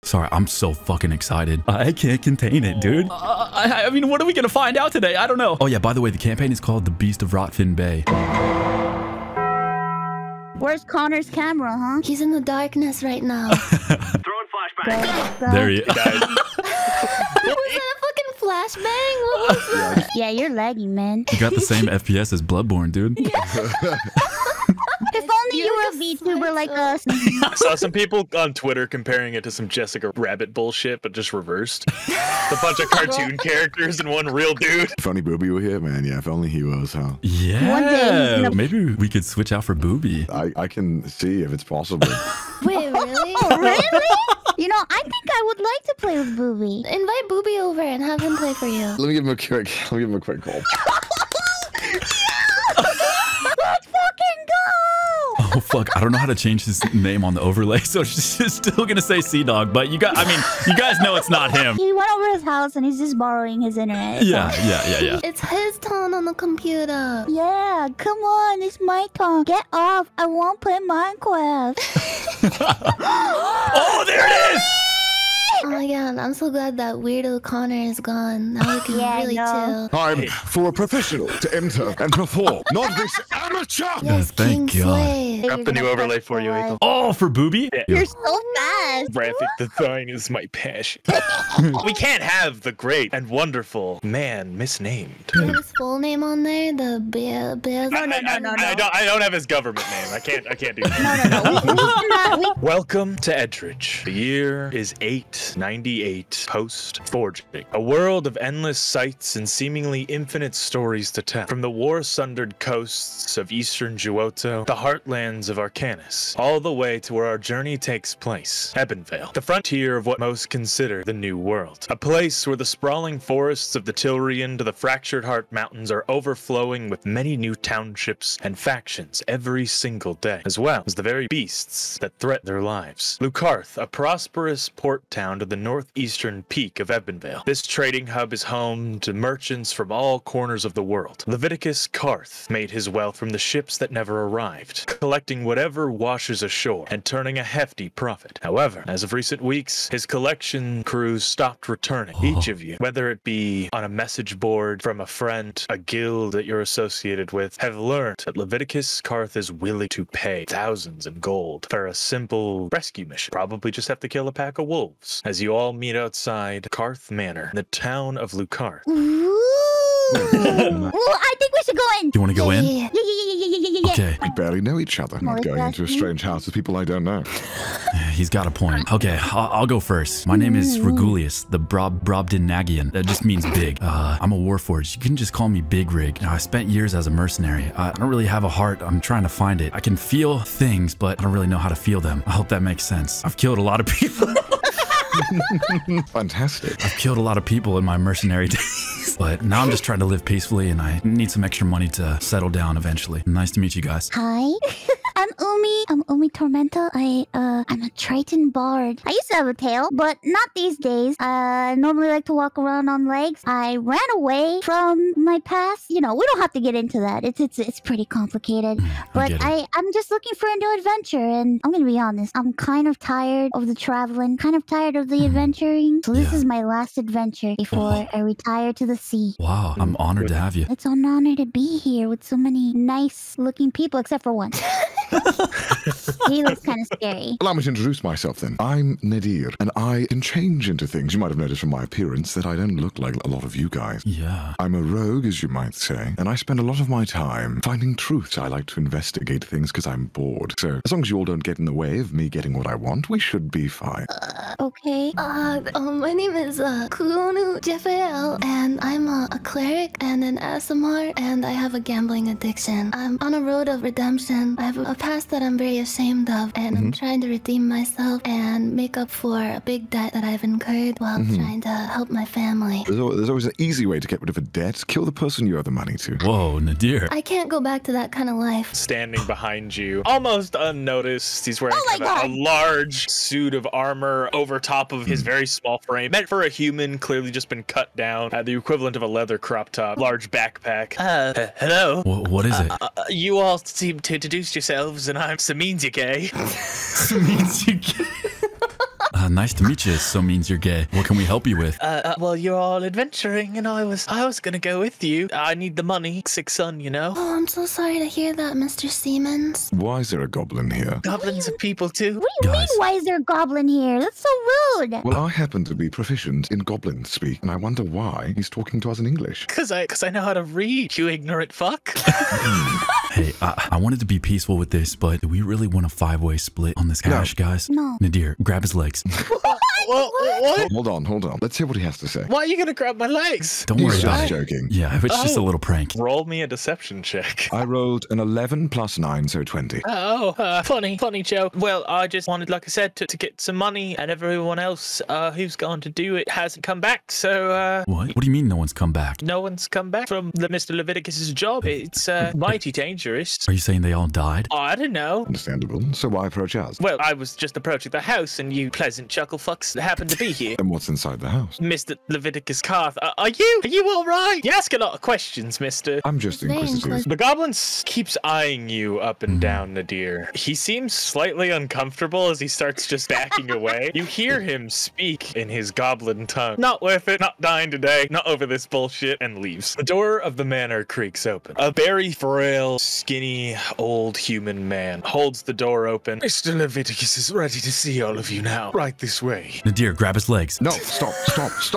Sorry, I'm so fucking excited. I can't contain it, dude. I mean, what are we gonna find out today? I don't know. Oh yeah, by the way, the campaign is called The Beast of Rotfin Bay. Where's Connor's camera, huh? He's in the darkness right now. Throwing flashbang. There he is. Was that a fucking flashbang? What was that? Yeah, you're laggy, man. You got the same FPS as Bloodborne, dude. If only you were a VTuber like us. I saw some people on Twitter comparing it to some Jessica Rabbit bullshit, but just reversed. A bunch of cartoon characters and one real dude. If only Bubi were here, man. Yeah, if only he was, huh? Yeah. One day, Maybe we could switch out for Bubi. I can see if it's possible. Wait, really? Oh, really? You know, I think I would like to play with Bubi. Invite Bubi over and have him play for you. Let me give him a quick call. Let's fucking go! Oh fuck, I don't know how to change his name on the overlay, so it's just still gonna say CDawg, but you guys know it's not him. He went over to his house and he's just borrowing his internet. Yeah. It's his turn on the computer. Yeah, come on, it's my turn. Get off, I won't play Minecraft. Oh, there it is! Oh my god, I'm so glad that weirdo Connor is gone. Now we can really chill. Time for a professional to enter and perform, not this amateur! Yes, thank King God. Slay. Got the new overlay for you, Aethel. Oh, for Bubi? Yeah. You're so fast. Graphic design is my passion. We can't have the great and wonderful man misnamed. Do you have his full name on there? The bear. I don't have his government name. I can't do that. No. Welcome to Edridge. The year is 898 post-forging. A world of endless sights and seemingly infinite stories to tell. From the war-sundered coasts of eastern Juoto, the heartlands of Arcanus, all the way to where our journey takes place, Ebonvale, the frontier of what most consider the New World. A place where the sprawling forests of the Tilrian to the Fractured Heart Mountains are overflowing with many new townships and factions every single day, as well as the very beasts that threaten their lives. Lucarth, a prosperous port town to the northeastern peak of Ebonvale. This trading hub is home to merchants from all corners of the world. Leviticus Karth made his wealth from the ships that never arrived, collecting whatever washes ashore and turning a hefty profit. However, as of recent weeks, his collection crews stopped returning. Each of you, whether it be on a message board from a friend, a guild that you're associated with, have learned that Leviticus Karth is willing to pay thousands in gold for a simple rescue mission. Probably just have to kill a pack of wolves. As you all meet outside Karth Manor, in the town of Lucarth. Ooh, I think we should go in. You want to go in? Yeah. Okay. We barely know each other. Not going into a strange house with people I don't know. He's got a point. Okay, I'll go first. My name is Regulius, the Brobdinagian. That just means big. I'm a warforged. You can just call me Big Rig. I spent years as a mercenary. I don't really have a heart. I'm trying to find it. I can feel things, but I don't really know how to feel them. I hope that makes sense. I've killed a lot of people. Fantastic. I've killed a lot of people in my mercenary days, but now I'm just trying to live peacefully and I need some extra money to settle down eventually. Nice to meet you guys. Hi. I'm Umi. I'm Umi Tormenta. I'm a Triton bard. I used to have a tail, but not these days. I normally like to walk around on legs. I ran away from my past. You know, we don't have to get into that. It's pretty complicated. But I'm just looking for a new adventure, and I'm gonna be honest. I'm kind of tired of the traveling, kind of tired of the adventuring. So this is my last adventure before I retire to the sea. Wow, I'm honored to have you. It's an honor to be here with so many nice-looking people, except for one. He looks kind of scary. Allow me to introduce myself then. I'm Nadir, and I can change into things. You might have noticed from my appearance that I don't look like a lot of you guys. Yeah. I'm a rogue, as you might say, and I spend a lot of my time finding truths. I like to investigate things because I'm bored. So, as long as you all don't get in the way of me getting what I want, we should be fine. Okay. My name is Kuonu Jeffael, and I'm a cleric and an ASMR, and I have a gambling addiction. I'm on a road of redemption. I have a past that I'm very ashamed of, and I'm trying to redeem myself and make up for a big debt that I've incurred while trying to help my family. There's always an easy way to get rid of a debt. Kill the person you owe the money to. Whoa, Nadir. I can't go back to that kind of life. Standing behind you, almost unnoticed, he's wearing a large suit of armor over top of his very small frame. Meant for a human, clearly just been cut down. The equivalent of a leather crop top. Large backpack. Hello? What is it? You all seem to introduce yourselves, and I'm Saminzuke. Saminzuke. Nice to meet you. So means you're gay. What can we help you with? Well, you're all adventuring, and I was gonna go with you. I need the money, sick son, you know. Oh, I'm so sorry to hear that, Mr. Siemens. Why is there a goblin here? Goblins are people too. What do you mean, why is there a goblin here? That's so rude. Well, I happen to be proficient in goblin speak, and I wonder why he's talking to us in English. Cause I know how to read, you ignorant fuck. Hey, I wanted to be peaceful with this, but do we really want a 5-way split on this cash, guys? No. Nadir, grab his legs. What? Hold on. Let's hear what he has to say. Why are you gonna grab my legs? Don't worry He's about just it. joking. Yeah, it's just a little prank. Roll me a deception check. I rolled an 11 plus 9, so 20. Funny joke. Well, I just wanted, like I said, to get some money, and everyone else who's gone to do it hasn't come back, so, What? What do you mean no one's come back? no one's come back from Mr. Leviticus's job. It's, mighty dangerous. Are you saying they all died? I don't know. Understandable. So why approach us? Well, I was just approaching the house, and you pleasant chuckle fucks happened to be here. And what's inside the house? Mr. Leviticus Carth, are you all right? You ask a lot of questions, mister. I'm just Very inquisitive. inquisitive. The goblin keeps eyeing you up and down, Nadir. He seems slightly uncomfortable as he starts just backing away. You hear him speak in his goblin tongue. Not worth it, not dying today, not over this bullshit, and leaves. The door of the manor creaks open. A very frail, skinny, old human man holds the door open. Mr. Leviticus is ready to see all of you now. Right this way. Nadir, grab his legs. No, stop.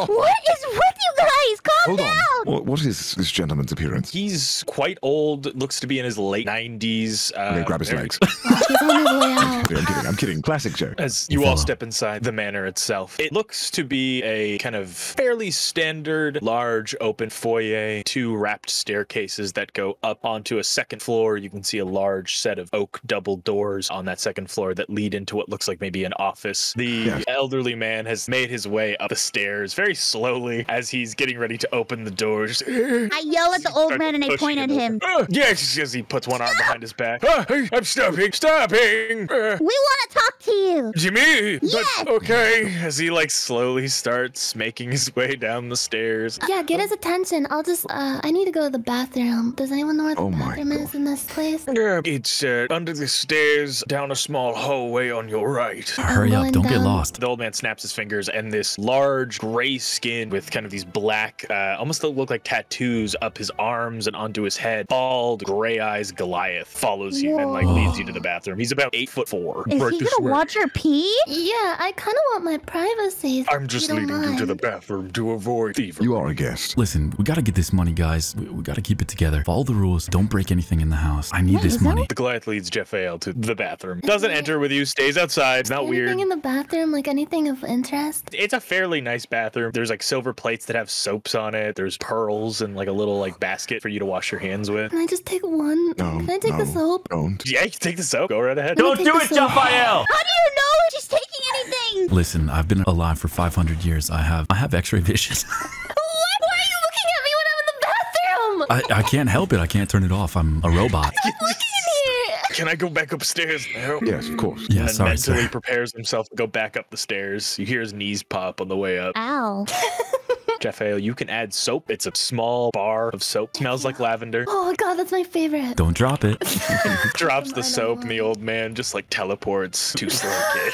What is with you guys? Calm Hold down. on. What is this gentleman's appearance? He's quite old, looks to be in his late 90s. Okay, grab his very- legs. He's on his way out. I'm kidding. Classic joke. As you all step inside the manor itself, it looks to be a kind of fairly standard, large, open foyer, 2 wrapped staircases that go up onto a second floor. You can see a large set of oak double doors on that second floor that lead into what looks like maybe an office. The elderly man has made his way up the stairs very slowly as he's getting ready to open the doors. I yell at the old man and I point at him. Yes, as he puts one arm behind his back. I'm stopping. We want to talk to you. Jimmy! Yes! Okay, as he like slowly starts making his way down the stairs. Yeah, get his attention. I'll just, I need to go to the bathroom. Does anyone know where the Oh my bathroom is in this place? It's under the stairs, down a small hallway on your right. Hurry up, going don't get down. lost. The old man snaps his fingers, and this large gray skin with kind of these black, almost look like tattoos up his arms and onto his head, bald, gray eyes Goliath follows you and like leads you to the bathroom. He's about 8'4". Is Right he this gonna way. watch her pee? Yeah, I kind of want my privacy. I'm just leading you to the bathroom to avoid thievery. You are a guest. Listen, we gotta get this money, guys. We gotta keep it together. Follow the rules. Don't break anything in the house. I need Wait, this is that money. The Goliath leads Jeffael to the bathroom. Doesn't enter with you, stays outside. It's not Anything weird. in the bathroom, like anything of interest? It's a fairly nice bathroom. There's like silver plates that have soaps on it. There's pearls and like a little like basket for you to wash your hands with. Can I just take one? No, Can I take the no, soap? Don't. Yeah, you can take the soap. Go right ahead. Don't do it, Jaffael! How do you know if she's taking anything? Listen, I've been alive for 500 years. I have X-ray vision. Why are you looking at me when I'm in the bathroom? I can't help it. I can't turn it off. I'm a robot. Look in here. Can I go back upstairs now? Yes, of course. Yeah, And then sorry, mentally sir. prepares himself to go back up the stairs. You hear his knees pop on the way up. Ow. Jeffael, you can add soap. It's a small bar of soap. Smells like lavender. Oh god, that's my favorite. Don't drop it. Drops the I don't soap, and the know. old man just like teleports to Slow Kid.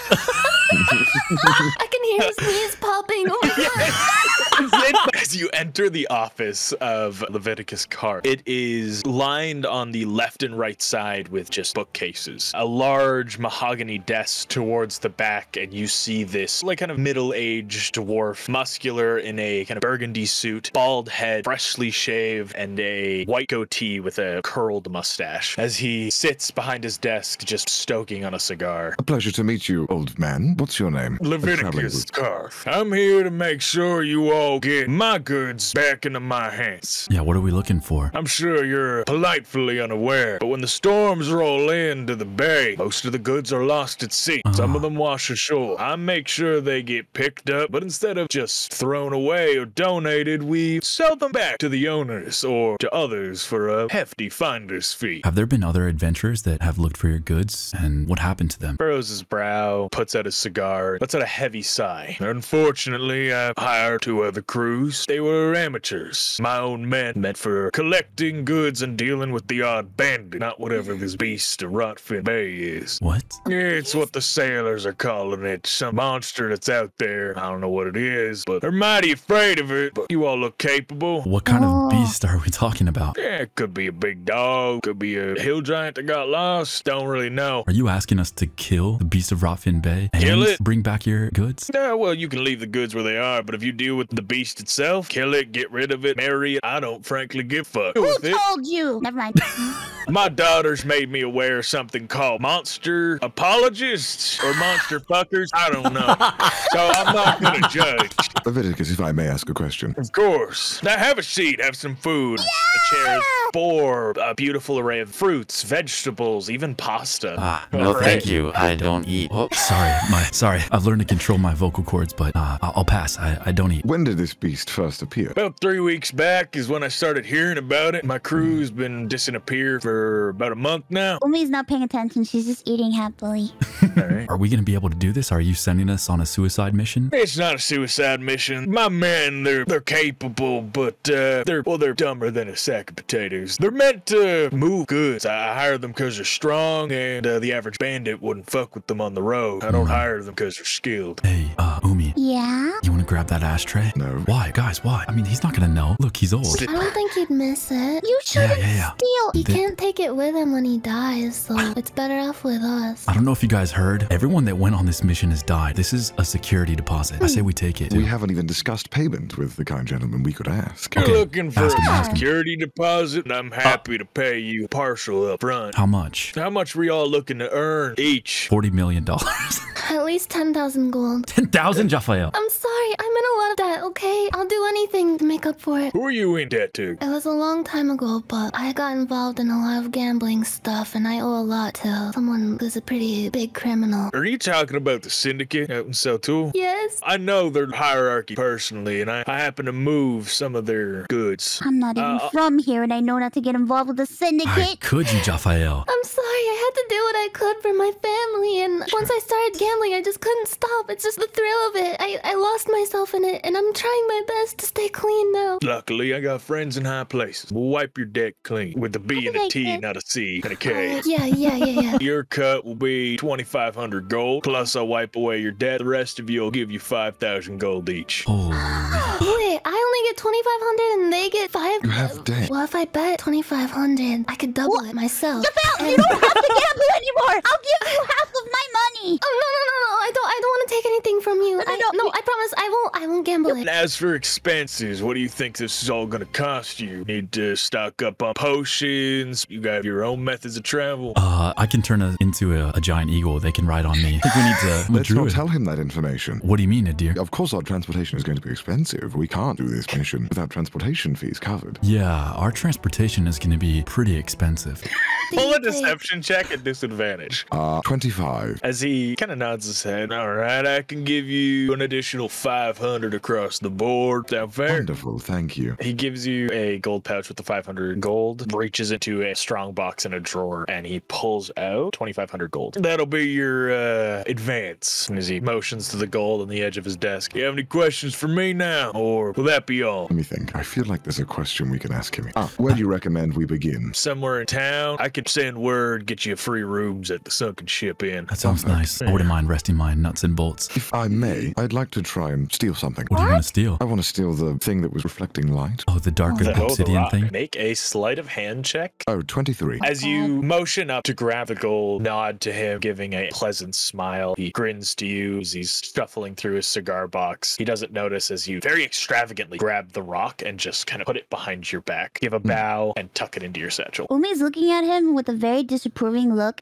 I can hear his knees popping. Oh my god. As you enter the office of Leviticus Carth, it is lined on the left and right side with just bookcases. A large mahogany desk towards the back, and you see this like kind of middle-aged dwarf, muscular in a kind of burgundy suit, bald head, freshly shaved, and a white goatee with a curled mustache. As he sits behind his desk, just stoking on a cigar. A pleasure to meet you, old man. What's your name? Leviticus Carth. I'm here to make sure you all get my goods back into my hands. Yeah, what are we looking for? I'm sure you're politely unaware, but when the storms roll into the bay, most of the goods are lost at sea. Some of them wash ashore. I make sure they get picked up, but instead of just thrown away or donated, we sell them back to the owners or to others for a hefty finder's fee. Have there been other adventurers that have looked for your goods, and what happened to them? Furrows his brow, puts out his cigar, lets out a heavy sigh. Unfortunately, I hired 2 of the crews. They were amateurs. My own men meant for collecting goods and dealing with the odd bandit, not whatever this beast of Rotfin Bay is. What? It's what the sailors are calling it. Some monster that's out there. I don't know what it is, but they're mighty afraid of it. But you all look capable. What kind of beast are we talking about? Yeah, it could be a big dog, could be a hill giant that got lost. Don't really know. Are you asking us to kill the beast of Rotfin Bay Kill and it. bring back your goods? Yeah, well, you can leave the goods where they are, but if you deal with the beast itself, kill it, get rid of it, marry it, I don't frankly give a fuck Who with it. told you? Never mind. My daughters made me aware of something called monster apologists or monster fuckers. I don't know. So I'm not gonna judge. Leviticus, if I may ask a question. Of course. Now have a seat, have some food. The chair is for a beautiful array of fruits, vegetables, even pasta. No, All thank right. you. I don't eat. Oh, sorry. I've learned to control my vocal cords, but I'll pass. I don't eat. When did this beast first appear? About 3 weeks back is when I started hearing about it. My crew's been disappeared for about a month now. Umi's not paying attention. She's just eating happily. All right. Are we gonna be able to do this? Are you sending us on a suicide mission? It's not a suicide mission. My men, they're capable, but they're dumber than a sack of potatoes. They're meant to move goods. I hire them because they're strong, and the average bandit wouldn't fuck with them on the road. I don't hire them because they're skilled. Hey, Umi, Yeah? you wanna grab that ashtray? No. Why, guys? Why? I mean, he's not gonna know. Look, he's old. I don't think he'd miss it. You shouldn't Yeah. steal. He can't take it with him when he dies, so it's better off with us. I don't know if you guys heard. Everyone that went on this mission has died. This is a security deposit. I say we take it. We haven't even discussed payment with the kind gentleman we could ask. You're Okay, looking for ask him, a ask him. security deposit, and I'm happy to pay you partial up front. How much? How much were y'all looking to earn each? $40 million. At least 10,000 gold. 10,000, Jaffael. I'm sorry, I'm in a lot of debt, okay? I'll do anything to make up for it. Who are you in debt to? It was a long time ago, but I got involved in a lot of gambling stuff, and I owe a lot to someone who's a pretty big criminal. Are you talking about the syndicate out in Seltul? Yes? I know their hierarchy personally, and I happen to move some of their goods. I'm not even from here, and I know not to get involved with the I syndicate. could you, Jaffael? I'm sorry, I had to do what I could for my family, and once I started gambling, I just couldn't stop. It's just the thrill of it. I lost myself in it, and I'm trying my best to stay clean now. Luckily, I got friends in high places. We'll wipe your debt clean with a B and a T, not a C and a K. Yeah. Your cut will be 2,500 gold. Plus, I'll wipe away your debt. The rest of you will give you 5,000 gold each. Holy. Wait, I only get 2,500 and they get 5? You have debt. Well, if I bet 2,500, I could double it myself. Jaffael, you don't have to gamble anymore. I'll give you half of my money. Oh, no, I don't want to take anything from you. No. I promise I won't gamble And it. as for expenses, what do you think this is all gonna cost you? Need to stock up on potions? You got your own methods of travel? I can turn it into a giant eagle. They can ride on me. I think we need to. I'm a Let's not druid. tell him that information. What do you mean, a deer? Of course, our transportation is going to be expensive. We can't do this mission without transportation fees covered. Yeah, our transportation is going to be pretty expensive. Pull a deception check at disadvantage. 25. As he kind of nods his head. All right, I can give you an additional 500 across the board. Sound fair? Wonderful, thank you. He gives you a gold pouch with the 500 gold, reaches into a strong box in a drawer, and he pulls out 2,500 gold. That'll be your advance. And as he motions to the gold on the edge of his desk, you have any questions for me now? Or will that be all? Let me think. I feel like there's a question we can ask him. Where do you recommend we begin? Somewhere in town, I could send word, get you free rooms at the Sunken Ship Inn. That sounds nice. I wouldn't mind resting my nuts and bolts. If I may, I'd like to try and steal something. What do you want to steal? I want to steal the thing that was reflecting light. Oh, the dark The obsidian rock. thing? Make a sleight of hand check. Oh, 23. As you motion up to grab the gold, nod to him, giving a pleasant smile. He grins to you as he's shuffling through his cigar box. He doesn't notice as you very extravagantly grab the rock and just kind of put it behind your back. Give a bow and tuck it into your satchel. Umi's looking at him with a very disapproving look.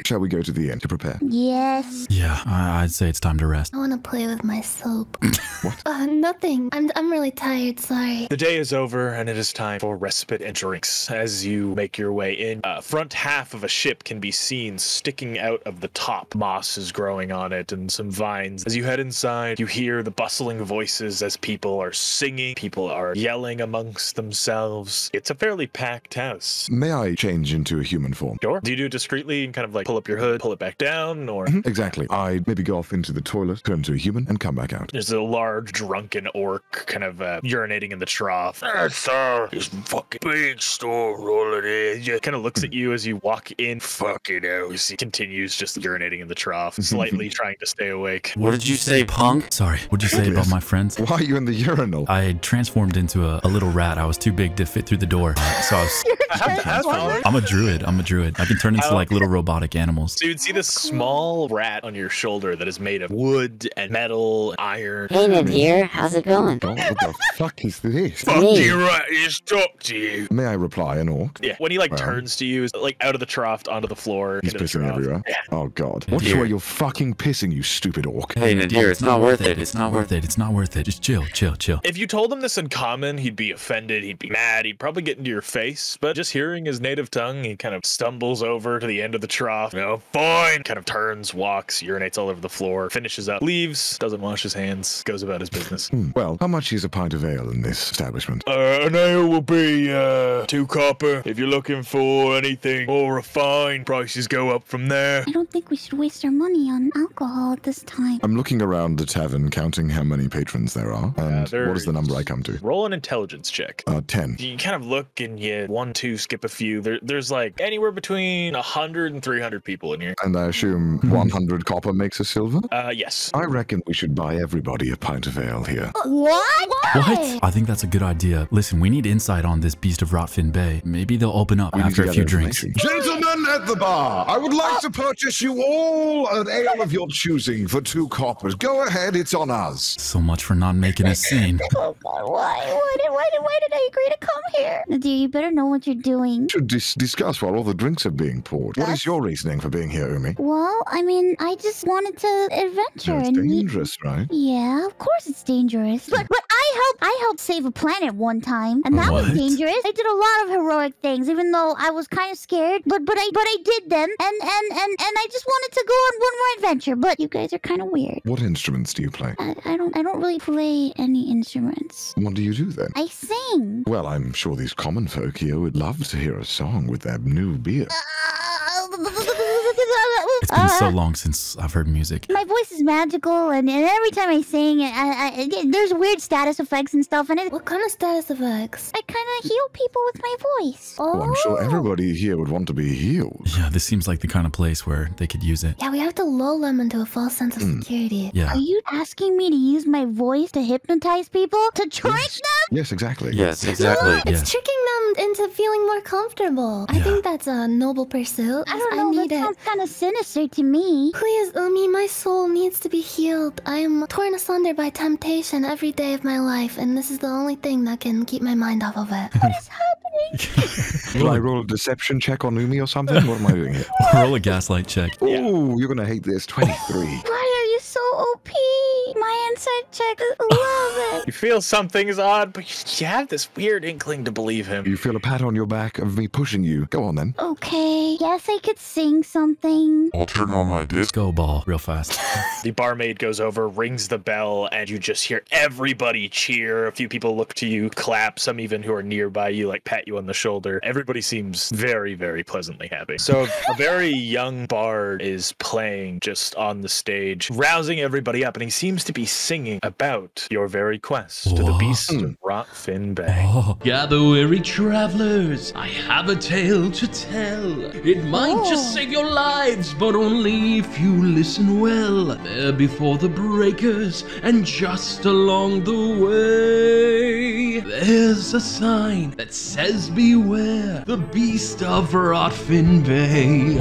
Shall we go to the inn to prepare? Yes. Yeah, I'd say it's time to rest. I want to play with my soap. What? Nothing. I'm really tired, sorry. The day is over and it is time for respite and drinks. As you make your way in, front half of a ship can be seen sticking out of the top. Moss is growing on it and some vines. As you head inside, you hear the bustling voices as people are singing, people are yelling. chatting amongst themselves. It's a fairly packed house. May I change into a human form? Sure. Do you do it discreetly and kind of like pull up your hood, pull it back down, or? Exactly. I'd maybe go off into the toilet, turn into a human, and come back out. There's a large drunken orc kind of urinating in the trough. Sir, this fucking big store, all it is. He kind of looks at you as you walk in. Fucking hell. He continues just urinating in the trough, slightly trying to stay awake. What did you say, punk? Sorry, what'd you say about my friends? Why are you in the urinal? I transformed into a little rat. I was too big to fit through the door. So I was... I'm a druid. I can turn into like little robotic animals. So you'd see this small rat on your shoulder that is made of wood and metal and iron. Hey, Nadir, how's it going? Oh, what the fuck is this? Fuck you, rat, he's talk to you. May I reply, an orc? Yeah, when he like turns to you, like out of the trough onto the floor. He's pissing everywhere. Yeah. Oh god. Watch where you're fucking pissing, you stupid orc. Hey, Nadir, it's not worth it. It's not worth it. It's not worth it. Just chill. If you told him this in common, he'd be offended, he'd be mad, he'd probably get into your face, but just hearing his native tongue, he kind of stumbles over to the end of the trough. Fine. Kind of turns, walks, urinates all over the floor, finishes up, leaves, doesn't wash his hands, goes about his business. Well, how much is a pint of ale in this establishment? An ale will be 2 copper. If you're looking for anything more refined, prices go up from there. I don't think we should waste our money on alcohol at this time. I'm looking around the tavern, counting how many patrons there are, and what is the number I come to? Roll an intelligence check. 10. You kind of look and you 1, 2, skip a few. There's like anywhere between 100 and 300 people in here. And I assume 100 copper makes a silver? Yes. I reckon we should buy everybody a pint of ale here. What? I think that's a good idea. Listen, we need insight on this beast of Rotfin Bay. Maybe they'll open up after a few drinks. Gentlemen at the bar, I would like to purchase you all an ale of your choosing for 2 coppers. Go ahead, it's on us. So much for not making a scene. Oh god, why did I agree to come here? Nadir, you better know what you're doing. We should discuss while all the drinks are being poured. What is your reasoning for being here, Umi? Well, I mean, I just wanted to adventure It's and dangerous, right? Yeah, of course it's dangerous. But I helped save a planet one time, and that was dangerous. I did a lot of heroic things, even though I was kind of scared. But I did them, and I just wanted to go on one more adventure. But you guys are kind of weird. What instruments do you play? I don't really play any instruments. What do you do then? I sing. Well, I'm sure these common folk here would love to hear a song with their new beer. It's been so long since I've heard music. My voice is magical, and every time I sing, there's weird status effects and stuff. And What kind of status effects? I kind of heal people with my voice. Well, I'm sure everybody here would want to be healed. Yeah, this seems like the kind of place where they could use it. Yeah, we have to lull them into a false sense of security. Yeah. Are you asking me to use my voice to hypnotize people? To trick them? Yes, exactly. Yes, exactly. Yeah, it's tricking them into feeling more comfortable. I think that's a noble pursuit. I don't know, that sounds kind of sinister to me. Please, Umi, my soul needs to be healed. I am torn asunder by temptation every day of my life, and this is the only thing that can keep my mind off of it. What is happening? Will I roll a deception check on Umi or something? What am I doing here? Roll a gaslight check. Oh, you're gonna hate this. 23. Why are you so OP? My insight check, love it. You feel something is odd, but you have this weird inkling to believe him. You feel a pat on your back of me pushing you. Go on then. Okay, guess I could sing something. I'll turn on my disc. Go ball real fast. The barmaid goes over, rings the bell, and you just hear everybody cheer. A few people look to you, clap. Some even who are nearby you, like pat you on the shoulder. Everybody seems very, very pleasantly happy. So a very young bard is playing just on the stage, rousing everybody up, and he seems to be singing about your very quest to the beast of Rotfin Bay. Gather weary travelers, I have a tale to tell. It might just save your lives, but only if you listen well. There before the breakers, and just along the way, there's a sign that says beware, the beast of Rotfin Bay.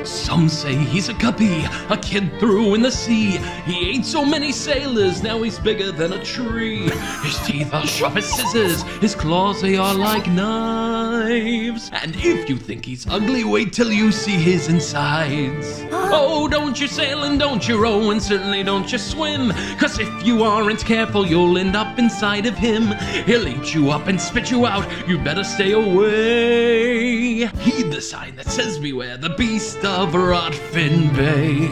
Some say he's a guppy, a kid threw in the sea. He ate so many sailors, now he's bigger than a tree. His teeth are sharp as scissors, his claws they are like knives. And if you think he's ugly, wait till you see his insides. Oh, don't you sail and don't you row, and certainly don't you swim, 'cause if you aren't careful, you'll end up inside of him. He'll eat you up and spit you out, you better stay away. Heed the sign that says beware, the beast of Rotfin Bay.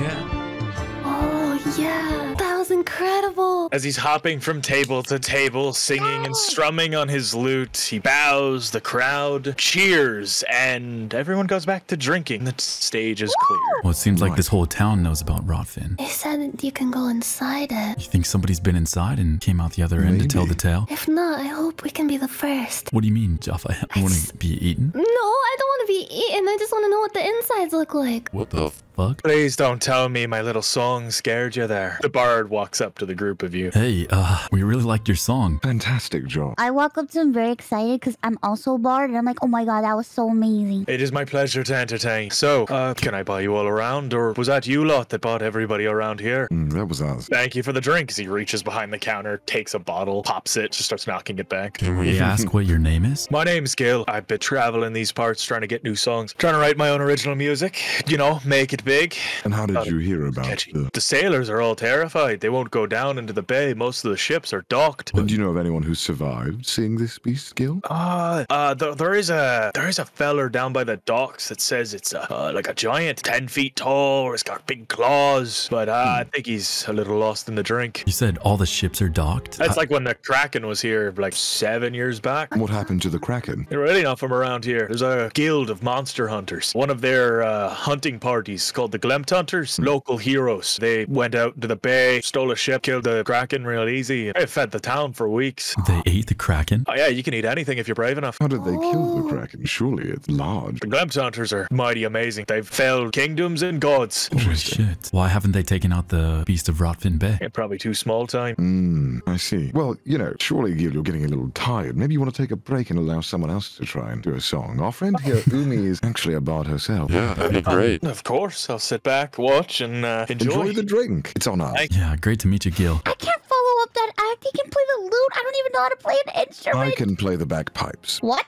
Oh, yeah. That was incredible. incredible. As he's hopping from table to table, singing and strumming on his lute, he bows, the crowd cheers, and everyone goes back to drinking. The stage is clear. Well, it seems like this whole town knows about Rotfin. They said you can go inside it. You think somebody's been inside and came out the other end to tell the tale? If not, I hope we can be the first. What do you mean, Jaffa? You want to be eaten? No, I don't want to be eaten. I just want to know what the insides look like. What the fuck? Please don't tell me my little song scared you there. The bard walks up to the group of you. Hey, we really liked your song. Fantastic job. I walk up to him very excited because I'm also a bard, and I'm like, oh my god, that was so amazing. It is my pleasure to entertain. So, can I buy you all around, or was that you lot that bought everybody around here? That was us. Thank you for the drinks. He reaches behind the counter, takes a bottle, pops it, just starts knocking it back. Can we ask what your name is? My name's Gil. I've been traveling these parts trying to get new songs, trying to write my own original music, you know, make it big. And how did you hear about The sailors are all terrified. They won't go down into the bay. Most of the ships are docked. And do you know of anyone who survived seeing this beast, Gil? There is a feller down by the docks that says it's like a giant, 10 feet tall. It's got big claws, but I think he's a little lost in the drink. You said all the ships are docked? That's like when the Kraken was here, like 7 years back. What happened to the Kraken? They're really not from around here. There's a guild of monster hunters. One of their hunting parties called the Glemt Hunters, local heroes. They went out into the bay, stole a ship, killed the Kraken real easy. They fed the town for weeks. They ate the Kraken? Oh yeah, you can eat anything if you're brave enough. How did they kill the Kraken? Surely it's large. The Glemt Hunters are mighty amazing. They've felled kingdoms and gods. Holy shit. Why haven't they taken out the beast of Rotfin Bay? Yeah, probably too small time. I see. Well, you know, surely, Gil, you're getting a little tired. Maybe you want to take a break and allow someone else to try and do a song. Our friend here, Umi, is actually a bard herself. Yeah, that'd be great. Of course. I'll sit back, watch, and Enjoy the drink. It's on us. Yeah, great to meet you, Gil. I can't follow up that act. He can play the lute. I don't even know how to play an instrument. I can play the bagpipes. What?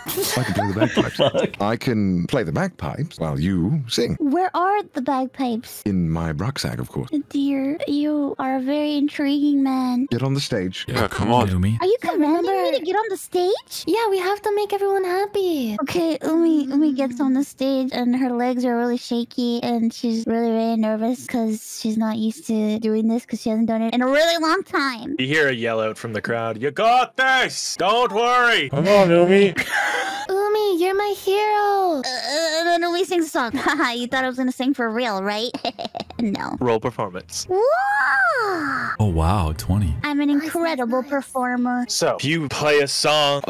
I can play the bagpipes. I can play the bagpipes while you sing. Where are the bagpipes? In my rucksack, of course. Dear, you are a very intriguing man. Get on the stage. Yeah, come on. Umi. Are you commanding me to get on the stage? Yeah, we have to make everyone happy. Okay, Umi gets on the stage and her legs are really shaky and she's really nervous because she's not used to doing this because she hasn't done it in a really long time. You hear a yell out from the crowd. You got this! Don't worry! Come on, Umi. Umi, you're my hero. Then Umi sings a song. Haha, you thought I was gonna sing for real, right? No. Roll performance. Whoa! Oh, wow, 20. I'm an incredible performer. So, you play a song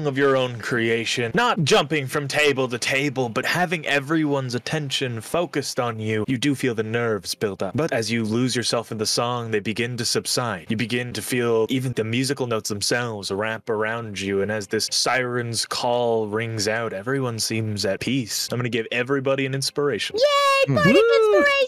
of your own creation, not jumping from table to table, but having everyone's attention focused on you. You do feel the nerves build up. But as you lose yourself in the song, they begin to subside. You begin to feel even the musical notes themselves wrap around you, and as this siren's call rings out, everyone seems at peace. I'm gonna give everybody an inspiration. Yay! Party inspiration!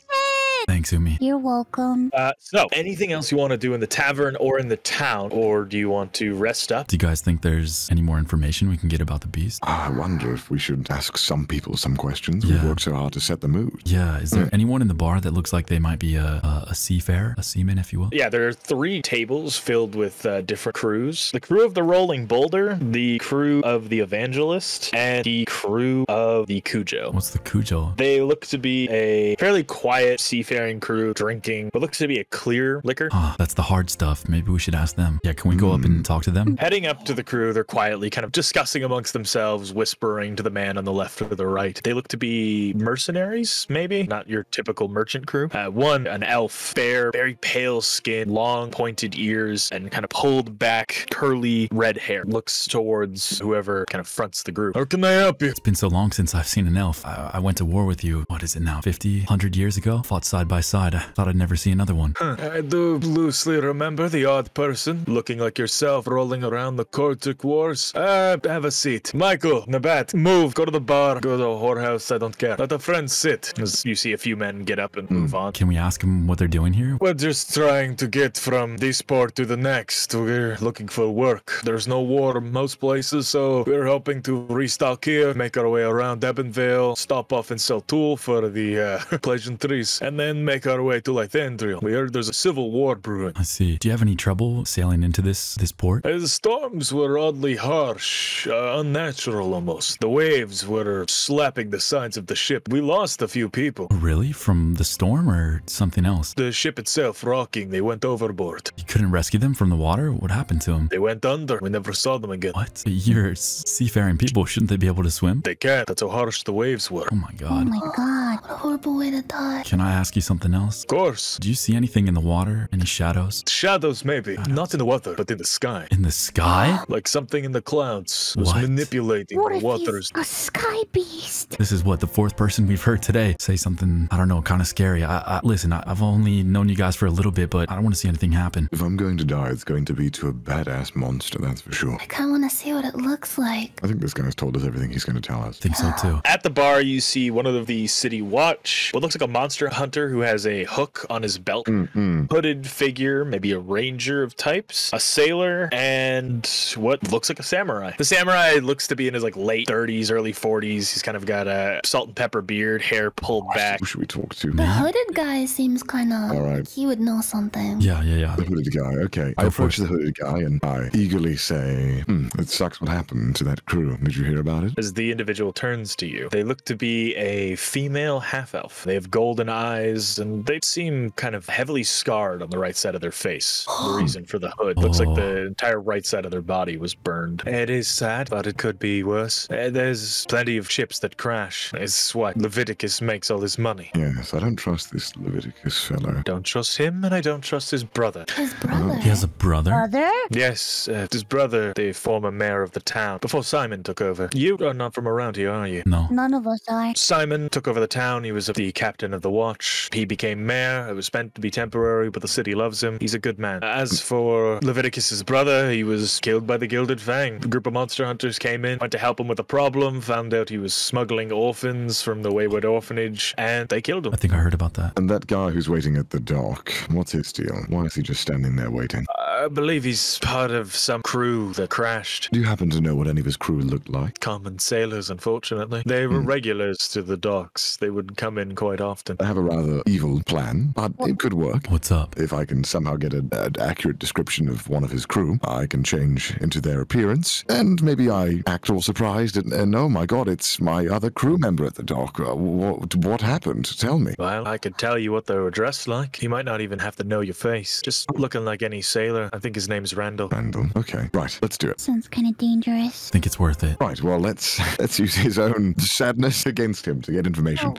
Thanks, Umi. You're welcome. So, anything else you want to do in the tavern or in the town, or do you want to rest up? Do you guys think there's any more information we can get about the beast? I wonder if we should ask some people some questions. Yeah. We've worked so hard to set the mood. Yeah, is there anyone in the bar that looks like they might be a seafarer, a seaman, if you will? Yeah, there are 3 tables filled with different crews. The crew of the Rolling Boulder, the crew of the Evangelist, and the crew of the Cujo. What's the Cujo? They look to be a fairly quiet seafaring crew drinking what looks to be a clear liquor. Ah, that's the hard stuff. Maybe we should ask them. Yeah, can we go up and talk to them? Heading up to the crew, they're quietly kind of discussing amongst themselves, whispering to the man on the left or the right. They look to be mercenaries, maybe? Not your typical merchant crew. One, an elf, fair, very pale skin, long pointed ears, and kind of pulled back, curly red hair. Looks towards whoever kind of fronts the group. How can I help you? It's been so long since I've seen an elf. I went to war with you, what is it now, 50, 100 years ago? Fought side by side. I thought I'd never see another one. I do loosely remember the odd person, looking like yourself, rolling around the Kortuk Wars. Have a seat. Michael, Nabat, move, go to the bar, go to the whorehouse, I don't care. Let a friend sit. As you see a few men get up and move on. Can we ask them what they're doing here? We're just trying to get from this port to the next. We're looking for work. There's no war in most places, so we're hoping to restock here, make our way around Ebonvale, stop off and sell tool for the pleasantries, and then make our way to Lythandriel. We heard there's a civil war brewing. I see. Do you have any trouble sailing into this port? The storms were oddly harsh, unnatural almost. The waves were slapping the sides of the ship. We lost a few people. Really? From the storm or something else? The ship itself rocking, they went overboard. You couldn't rescue them from the water? What happened to them? They went under. We never saw them again. What? You're seafaring people. Shouldn't they be able to swim? They can't. That's how harsh the waves were. Oh my Oh god. my god. What a horrible way to die. Can I ask you something else? Of course. Do you see anything in the water? Any shadows? Shadows, maybe. Not in the water, but in the sky. In the sky? Like something in the clouds was What? manipulating What the if waters. he's a sky beast? This is what, the fourth person we've heard today say something, I don't know, kind of scary. Listen, I've only known you guys for a little bit, but I don't want to see anything happen. If I'm going to die, it's going to be to a badass monster, that's for sure. I kind of want to see what it looks like. I think this guy's told us everything he's going to tell us. I think so too. At the bar, you see one of the city watch, what looks like a monster hunter who has a hook on his belt. Hooded figure, maybe a ranger of types, a sailor, and what looks like a samurai. The samurai looks to be in his like late 30s, early 40s. He's kind of got a salt and pepper beard, hair pulled back. Who should we talk to? The hooded guy seems kind of All right. like he would know something. Yeah. The hooded guy, okay. I Go for approach the hooded guy and I eagerly say, it sucks what happened to that crew. Did you hear about it? As the individual turns to you, they look to be a female half-elf. They have golden eyes, and they seem kind of heavily scarred on the right side of their face. The reason for the hood. Looks like the entire right side of their body was burned. It is sad, but it could be worse. There's plenty of ships that crash. It's what Leviticus makes all his money. Yes, I don't trust this Leviticus fellow. Don't trust him, and I don't trust his brother. His brother. He has a brother? Brother? Yes, his brother, the former mayor of the town, before Simon took over. You are not from around here, are you? No. None of us are. Simon took over the town. He was the captain of the watch. He became mayor. It was meant to be temporary, but the city loves him. He's a good man. As for Leviticus's brother, he was killed by the Gilded Fang. A group of monster hunters came in, went to help him with a problem, found out he was smuggling orphans from the Wayward Orphanage, and they killed him. I think I heard about that. And that guy who's waiting at the dock, what's his deal? Why is he just standing there waiting? I believe he's part of some crew that crashed. Do you happen to know what any of his crew looked like? Common sailors, unfortunately. They were regulars to the docks. They would come in quite often. I have a rather evil plan, but it could work. What's up? If I can somehow get an accurate description of one of his crew, I can change into their appearance, and maybe I act all surprised and oh my god, it's my other crew member at the dock. What happened? Tell me. Well, I could tell you what they were dressed like. You might not even have to know your face. Just looking like any sailor. I think his name's Randall. Randall. Okay, right, let's do it. Sounds kind of dangerous. I think it's worth it. Right, well, let's use his own sadness against him to get information.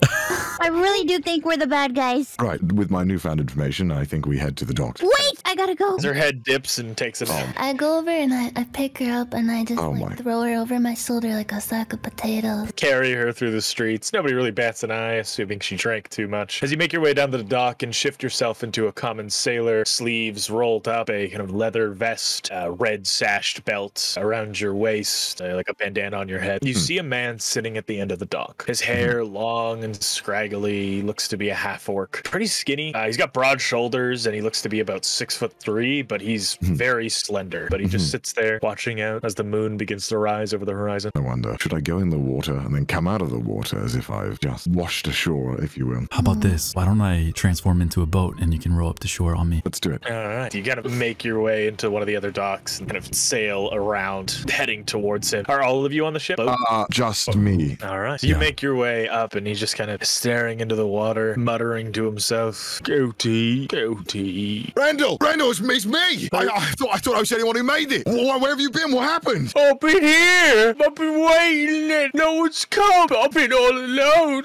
I really do think we're the bad guys. Right, with my newfound information, I think we head to the docks. Wait, I gotta go. As her head dips and takes a nap. I go over and I pick her up and I just Oh my. throw her over my shoulder like a sack of potatoes. Carry her through the streets. Nobody really bats an eye, assuming she drank too much. As you make your way down to the dock and shift yourself into a common sailor, sleeves rolled up, a kind of leather vest, a red sashed belt around your waist, like a bandana on your head, you see a man sitting at the end of the dock. His hair long and scraggly, looks to be a half-orc. Pretty skinny. He's got broad shoulders and he looks to be about 6'3", but he's very slender. But he just sits there watching out as the moon begins to rise over the horizon. I wonder, should I go in the water and then come out of the water as if I've just washed ashore, if you will? How about this? Why don't I transform into a boat and you can row up to shore on me? Let's do it. All right. You gotta make your way into one of the other docks and kind of sail around, heading towards him. Are all of you on the ship? Just me. All right. So you Yeah. make your way up, and he's just kind of staring into the water, muttering to himself, "Goatee, goatee." Randall, it's me. I thought I was the only one who made it. Where have you been? What happened? I've been here. I've been waiting, and no one's come. I've been all alone.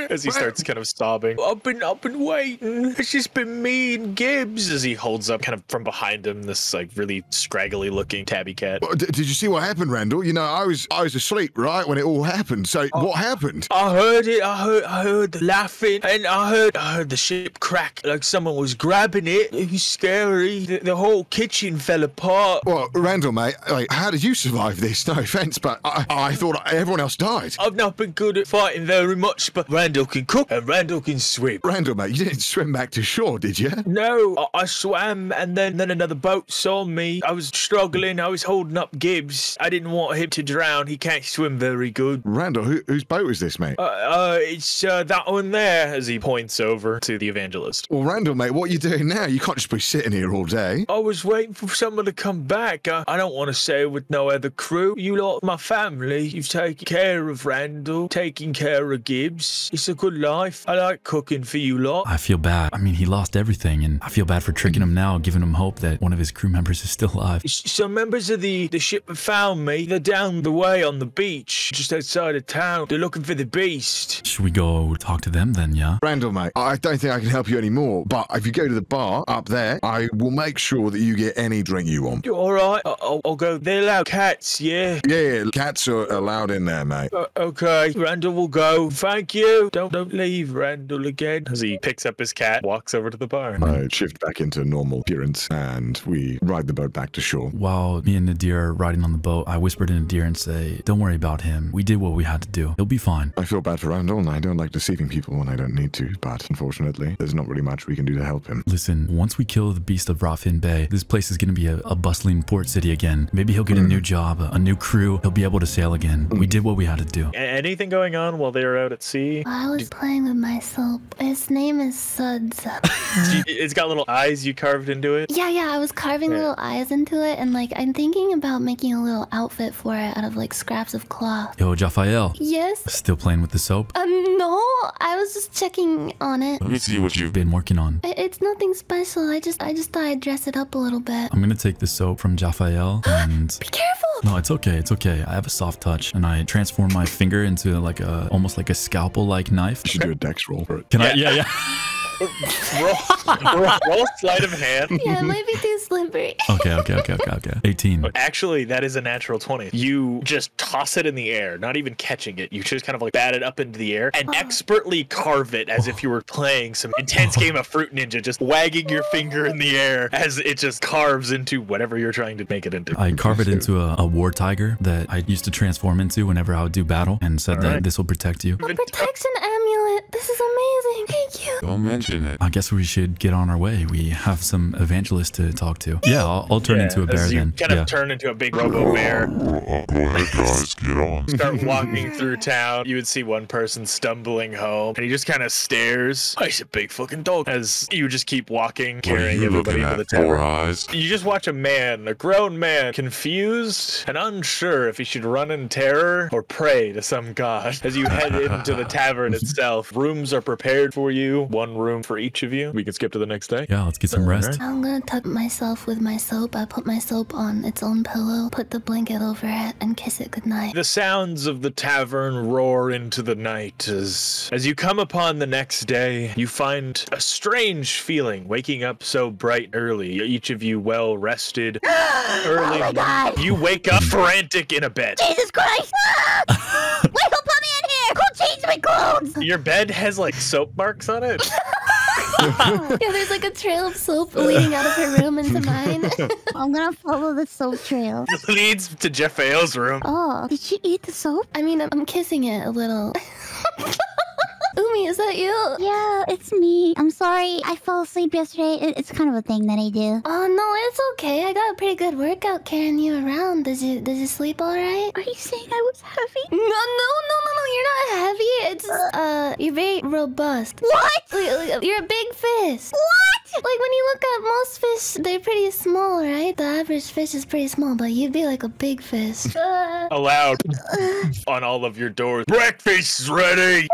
As he starts kind of sobbing, I've been waiting. It's just been me and Gibbs. As he holds up, kind of from behind him, this like really scraggly looking tabby cat. Did you see what happened, Randall? You know, I was asleep, right, when it all happened. So what happened? I heard it. I heard the laughing, and I heard the ship crack like someone was grabbing it. It was scary. sorry. The whole kitchen fell apart. Well, Randall, mate, like, how did you survive this? No offense, but I thought everyone else died. I've not been good at fighting very much, but Randall can cook and Randall can swim. Randall, mate, you didn't swim back to shore, did you? No, I swam, and then another boat saw me. I was struggling. I was holding up Gibbs. I didn't want him to drown. He can't swim very good. Randall, whose boat is this, mate? It's that one there, as he points over to the evangelist. Well, Randall, mate, what are you doing now? You can't just be sitting here all day. I was waiting for someone to come back. I don't want to sail with no other crew. You lot, my family. You've taken care of Randall, taking care of Gibbs. It's a good life. I like cooking for you lot. I feel bad. I mean, he lost everything, and I feel bad for tricking him now, giving him hope that one of his crew members is still alive. Some members of the ship have found me. They're down the way on the beach, just outside of town. They're looking for the beast. Should we go talk to them then, yeah? Randall, mate, I don't think I can help you anymore, but if you go to the bar up there, I will make sure that you get any drink you want. You're all right. I'll go. They allow cats, yeah? Yeah, cats are allowed in there, mate. Okay, Randall will go. Thank you. Don't leave Randall again. As he picks up his cat, walks over to the bar. I shift back into normal appearance, and we ride the boat back to shore. While me and Nadir are riding on the boat, I whisper to Nadir and say, don't worry about him. We did what we had to do. He'll be fine. I feel bad for Randall, and I don't like deceiving people when I don't need to, but unfortunately, there's not really much we can do to help him. Listen, once we kill the beast of Rotfin Bay, this place is going to be a bustling port city again. Maybe he'll get a new job, a new crew. He'll be able to sail again. We did what we had to do. Anything going on while they were out at sea? I was playing with my soap. His name is Suds. It's got little eyes you carved into it? Yeah, I was carving little eyes into it, and like I'm thinking about making a little outfit for it out of like scraps of cloth. Yo, Jaffael. Yes? Still playing with the soap? No, I was just checking on it. Let me see what you've been working on. It's nothing special. I just thought I'd dress it up a little bit. I'm gonna take the soap from Jaffael and... Be careful! No, it's okay. It's okay. I have a soft touch, and I transform my finger into like almost like a scalpel-like knife. You should do a dex roll for it. Can I? Yeah. roll sleight of hand. Yeah, it might be too slippery. Okay. 18. Actually, that is a natural 20. You just toss it in the air, not even catching it. You just kind of like bat it up into the air and expertly carve it as if you were playing some intense game of Fruit Ninja, just wagging your finger in the air as it just carves into whatever you're trying to make it into. I carve it into a war tiger that I used to transform into whenever I would do battle, and said that this will protect you. A protection amulet. This is amazing. Thank you. Don't mention it. I guess we should get on our way. We have some evangelists to talk to. Yeah, I'll turn into a bear then. Kind of turn into a big robo bear. Go ahead, guys. Get on. Start walking through town. You would see one person stumbling home, and he just kind of stares. Oh, he's a big fucking dog. As you just keep walking, carrying everybody into the town. You just watch a man, a grown man, confused and unsure if he should run in terror or pray to some god. As you head into the tavern itself, rooms are prepared for you. One room for each of you. We can skip to the next day. Yeah, let's get some rest. I'm gonna tuck myself with my soap. I put my soap on its own pillow, put the blanket over it, and kiss it goodnight. The sounds of the tavern roar into the night as you come upon the next day. You find a strange feeling waking up so bright early. Each of you well rested. Early. Oh my God. You wake up frantic in a bed. Jesus Christ! Wait, who put me in here? Who changed my clothes? Your bed has like soap marks on it. Yeah, there's like a trail of soap leading out of her room into mine. I'm gonna follow the soap trail. It leads to Jaffael's room. Oh, did she eat the soap? I mean, I'm kissing it a little. Umi, is that you? Yeah, it's me. I'm sorry. I fell asleep yesterday. It's kind of a thing that I do. Oh no, it's okay. I got a pretty good workout carrying you around. Did you sleep all right? Are you saying I was heavy? No, you're not heavy. It's you're very robust. What? You're a big fish. What? Like when you look at most fish, they're pretty small, right? The average fish is pretty small, but you'd be like a big fish. Aloud on all of your doors. Breakfast's ready.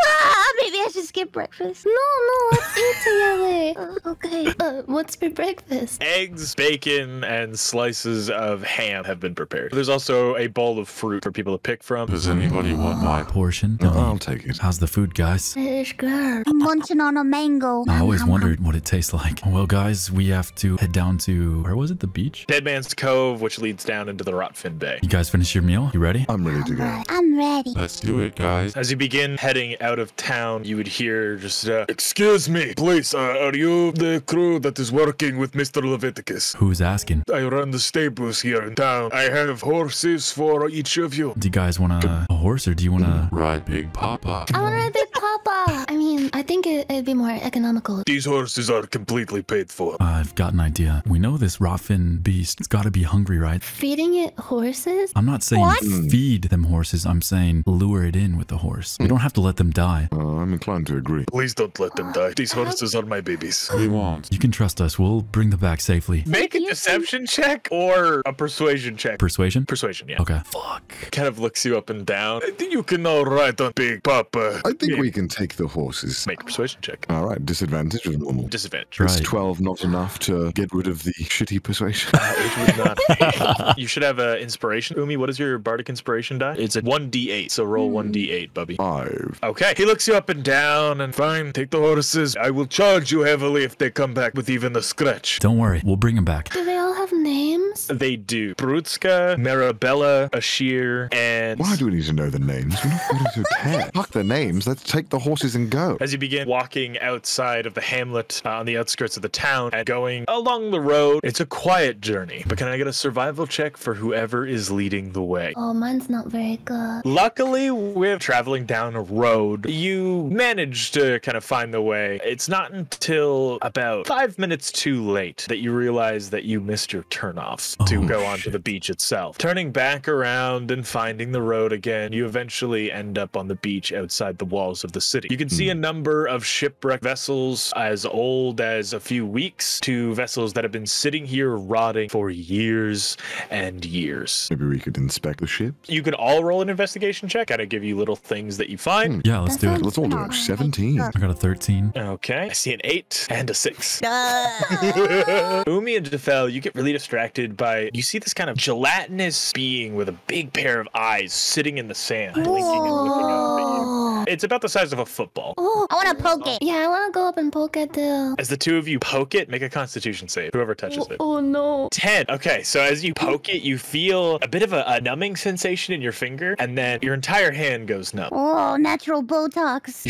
Maybe I should skip breakfast. No, let's eat together. Okay. What's for breakfast? Eggs, bacon, and slices of ham have been prepared. There's also a bowl of fruit for people to pick from. Does anybody want my portion? I'll take it. How's the food, guys? It's good. I'm munching on a mango. I always wondered what it tastes like. Well, guys, we have to head down to, where was it, the beach? Dead Man's Cove, which leads down into the Rotfin Bay. You guys finish your meal? You ready? I'm ready to go. I'm ready. Let's do it, guys. As you begin heading out of town, you would hear just, excuse me, please, are you the crew that is working with Mr. Leviticus? Who's asking? I run the stables here in town. I have horses for each of you. Do you guys want a horse or do you want to Ride Big Papa. I want to ride Big Papa. I mean, I think it'd be more economical. These horses are completely paid for. I've got an idea. We know this rotfin beast. It's got to be hungry, right? Feeding it horses? I'm not saying feed them horses. I'm saying lure it in with the horse. We don't have to let them die. I'm inclined to agree. Please don't let them die. These horses are my babies. We won't. You can trust us. We'll bring them back safely. Make a deception check or a persuasion check. Persuasion? Persuasion, yeah. Okay. Fuck. Kind of looks you up and down. I think you can now ride on Big Papa. I think we can take the horses. Make a persuasion check. All right, disadvantage or normal? Disadvantage. Right. Is 12 not enough to get rid of the shitty persuasion? It would not. You should have an inspiration. Umi, what is your bardic inspiration die? It's a 1d8, so roll 1d8, Bubby. 5. Okay. He looks you up and down and fine, take the horses. I will charge you heavily if they come back with even a scratch. Don't worry. We'll bring them back. Do they all have names? They do. Brutska, Marabella, Ashir, and... Why do we need to know the names? We're not going to care. Fuck the names. Let's take the horses and go. As you begin walking outside of the hamlet on the outskirts of the town and going along the road, it's a quiet journey. But can I get a survival check for whoever is leading the way? Oh, mine's not very good. Luckily, with traveling down a road, you manage to kind of find the way. It's not until about 5 minutes too late that you realize that you missed your turnoffs to go onto the beach itself. Turning back around and finding the road again, you eventually end up on the beach outside the walls of the city. You can see a number of shipwrecked vessels as old as a few weeks to vessels that have been sitting here rotting for years and years. Maybe we could inspect the ship? You can all roll an investigation check. Gotta give you little things that you find. Yeah, let's do it. Let's all do it. 17. I got a 13. Okay, I see an 8 and a 6. Umi and Jafel, you get really distracted by, you see this kind of gelatinous being with a big pair of eyes sitting in the sand, blinking and looking up at you. It's about the size of a football. Oh, I want to poke it. yeah, I want to go up and poke it too. As the two of you poke it, make a constitution save, whoever touches it. Oh no. 10. Okay, so as you poke it, you feel a bit of a numbing sensation in your finger, and then your entire hand goes numb. Oh, natural Botox.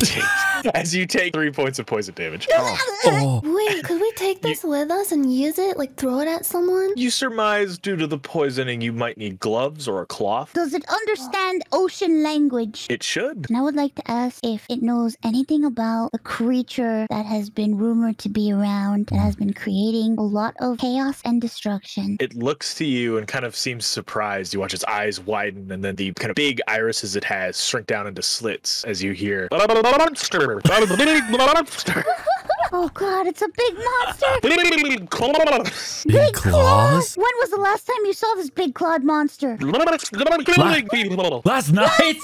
As you take 3 points of poison damage. Oh, Wait, could we take this with us and use it? Like throw it at someone? You surmise due to the poisoning you might need gloves or a cloth. Does it understand ocean language? It should. And I would like to ask if it knows anything about a creature that has been rumored to be around that has been creating a lot of chaos and destruction. It looks to you and kind of seems surprised. You watch its eyes widen and then the kind of big irises it has shrink down into slits as you hear monster. Oh god, it's a big monster! big claws? When was the last time you saw this big clawed monster? Last night?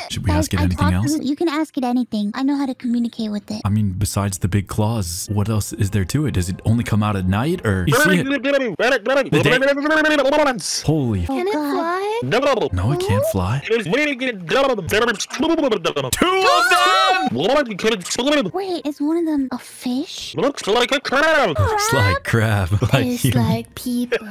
Should we ask it anything else? You can ask it anything. I know how to communicate with it. I mean, besides the big claws, what else is there to it? Does it only come out at night, or you see it? Holy! Can it fly? No, it can't fly. Two of them. Wait, is one of them a fish? Looks like a crab. Looks like crab. Tastes you. like people.